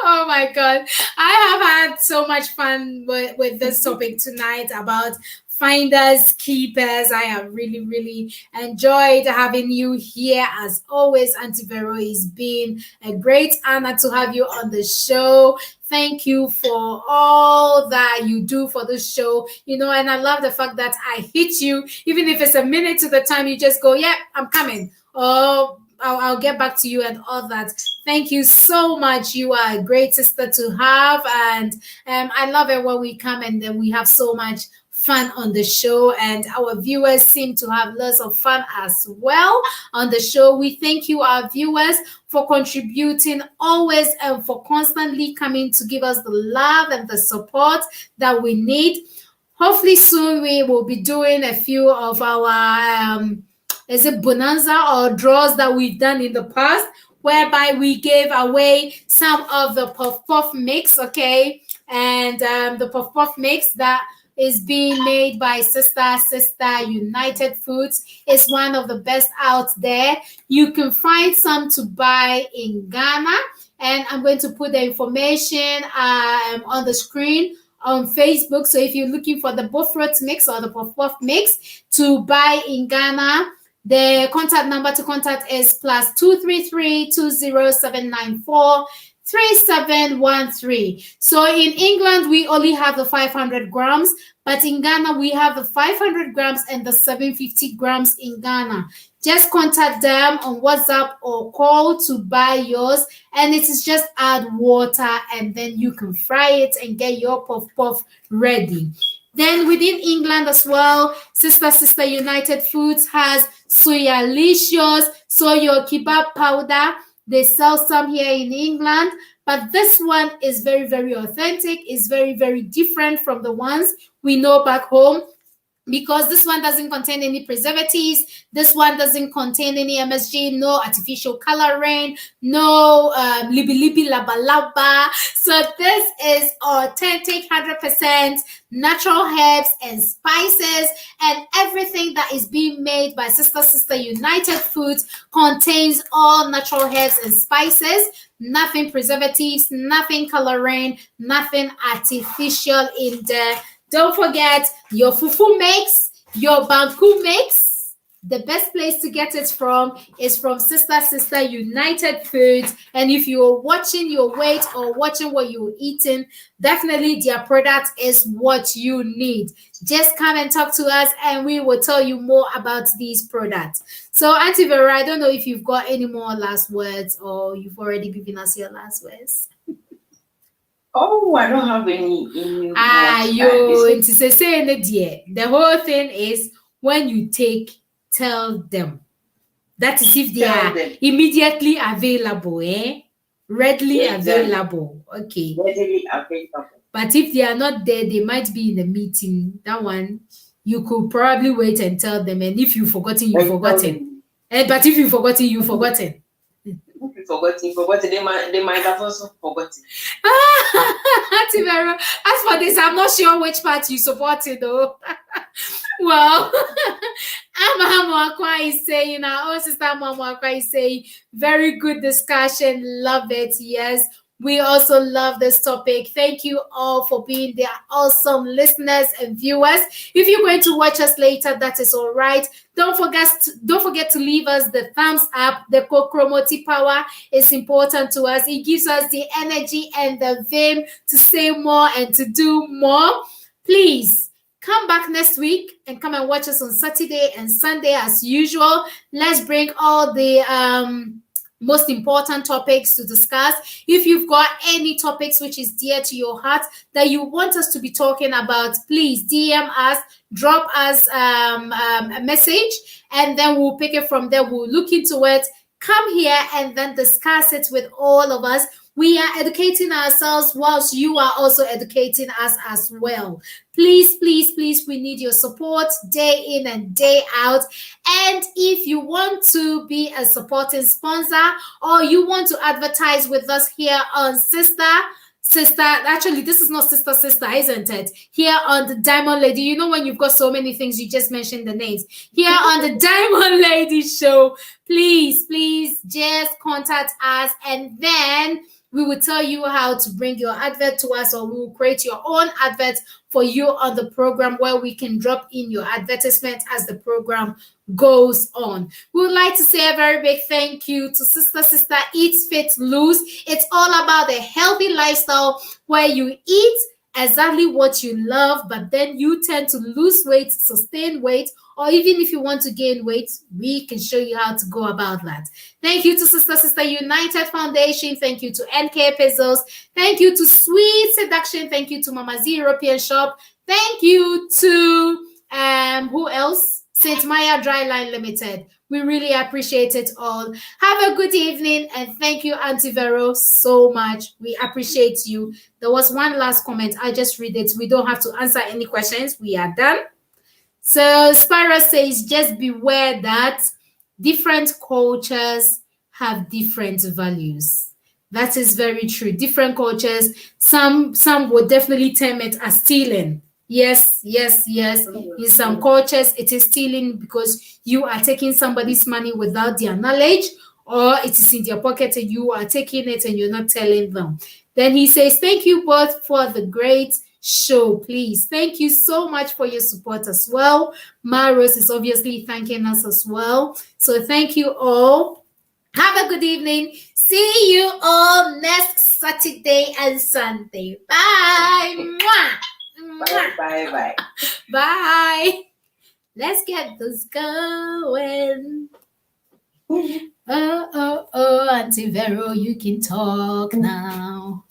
Speaker 1: Oh my God. I have had so much fun with this topic tonight about finders, keepers. I have really, really enjoyed having you here as always, Auntie Vero. It's been a great honor to have you on the show. Thank you for all that you do for the show. And I love the fact that I hit you, even if it's a minute to the time, you just go, yeah, I'm coming. Oh, I'll get back to you and all that. Thank you so much. You are a great sister to have. And I love it when we come and then we have so much fun on the show, and our viewers seem to have lots of fun as well on the show. We thank you, our viewers, for contributing always and for constantly coming to give us the love and the support that we need. Hopefully soon we will be doing a few of our is it bonanza or draws that we've done in the past, whereby we gave away some of the puff puff mix, okay, and the puff puff mix that is being made by Sister United Foods. It's one of the best out there. You can find some to buy in Ghana, and I'm going to put the information on the screen on Facebook. So if you're looking for the Bofrot mix or the Puff Puff mix to buy in Ghana, the contact number to contact is +233 20794 3713. So in England, we only have the 500 grams, but in Ghana, we have the 500 grams and the 750 grams in Ghana. Just contact them on WhatsApp or call to buy yours, and it is just add water and then you can fry it and get your puff puff ready. Then within England as well, Sister United Foods has Soyalicious, Soyo Kebab powder. They sell some here in England, but this one is very, very authentic. It's very, very different from the ones we know back home, because this one doesn't contain any preservatives. This one doesn't contain any MSG, no artificial coloring, no libi laba laba. So this is authentic, 100% natural herbs and spices, and everything that is being made by Sister United Foods contains all natural herbs and spices, nothing preservatives, nothing coloring, nothing artificial in there. Don't forget your fufu mix, your banku mix. The best place to get it from is from Sister United Foods. And if you're watching your weight or watching what you're eating, definitely their product is what you need. Just come and talk to us and we will tell you more about these products. So Auntie Vera, I don't know if you've got any more last words or you've already given us your last words.
Speaker 2: Oh, I don't have any.
Speaker 1: The whole thing is when you tell them. That is if they are immediately available, readily available. Okay.
Speaker 2: Readily available.
Speaker 1: But if they are not there, they might be in a meeting. That one, you could probably wait and tell them. And if you've forgotten, you've forgotten. But if you've forgotten, you've forgotten.
Speaker 2: Forgotten. They might have also forgotten.
Speaker 1: As for this, I'm not sure which part you supported though. Well, Mama Akwa is saying, our sister Mama Akwa is saying, very good discussion. Love it. Yes. We also love this topic. Thank you all for being there. Awesome listeners and viewers. If you're going to watch us later, that is all right. Don't forget to leave us the thumbs up. The Kokromoti power is important to us. It gives us the energy and the vim to say more and to do more. Please come back next week and come and watch us on Saturday and Sunday as usual. Let's bring all the most important topics to discuss. If you've got any topics which is dear to your heart that you want us to be talking about, please DM us, drop us a message, and then we'll pick it from there. We'll look into it, come here, and then discuss it with all of us. We are educating ourselves whilst you are also educating us as well. Please, please, please, we need your support day in and day out. And if you want to be a supporting sponsor or you want to advertise with us here on actually, this is not sister, isn't it? Here on the Diamond Lady, you know, when you've got so many things, you just mention the names. Here on the Diamond Lady Show, please, please just contact us, and then we will tell you how to bring your advert to us, or we will create your own advert for you on the program where we can drop in your advertisement as the program goes on. We would like to say a very big thank you to Sister Eat Fit Lose. It's all about a healthy lifestyle where you eat exactly what you love, but then you tend to lose weight, sustain weight, or even if you want to gain weight, we can show you how to go about that. Thank you to Sister United Foundation. Thank you to NK Pesos. Thank you to Sweet Seduction. Thank you to Mama Z European Shop. Thank you to who else? St. Maya Dryline Limited. We really appreciate it all. Have a good evening, and thank you, Auntie Vero, so much. We appreciate you. There was one last comment. I just read it. We don't have to answer any questions. We are done. So Spyro says, just beware that different cultures have different values. That is very true. Different cultures, some would definitely term it as stealing. Yes. In some cultures, it is stealing because you are taking somebody's money without their knowledge, or it is in their pocket and you are taking it and you're not telling them. Then he says, thank you both for the great show. Please, thank you so much for your support as well. Maros is obviously thanking us as well. So thank you all. Have a good evening. See you all next Saturday and Sunday. Bye. Mwah.
Speaker 2: Bye.
Speaker 1: Bye. Let's get this going. Oh, Auntie Vero, you can talk now.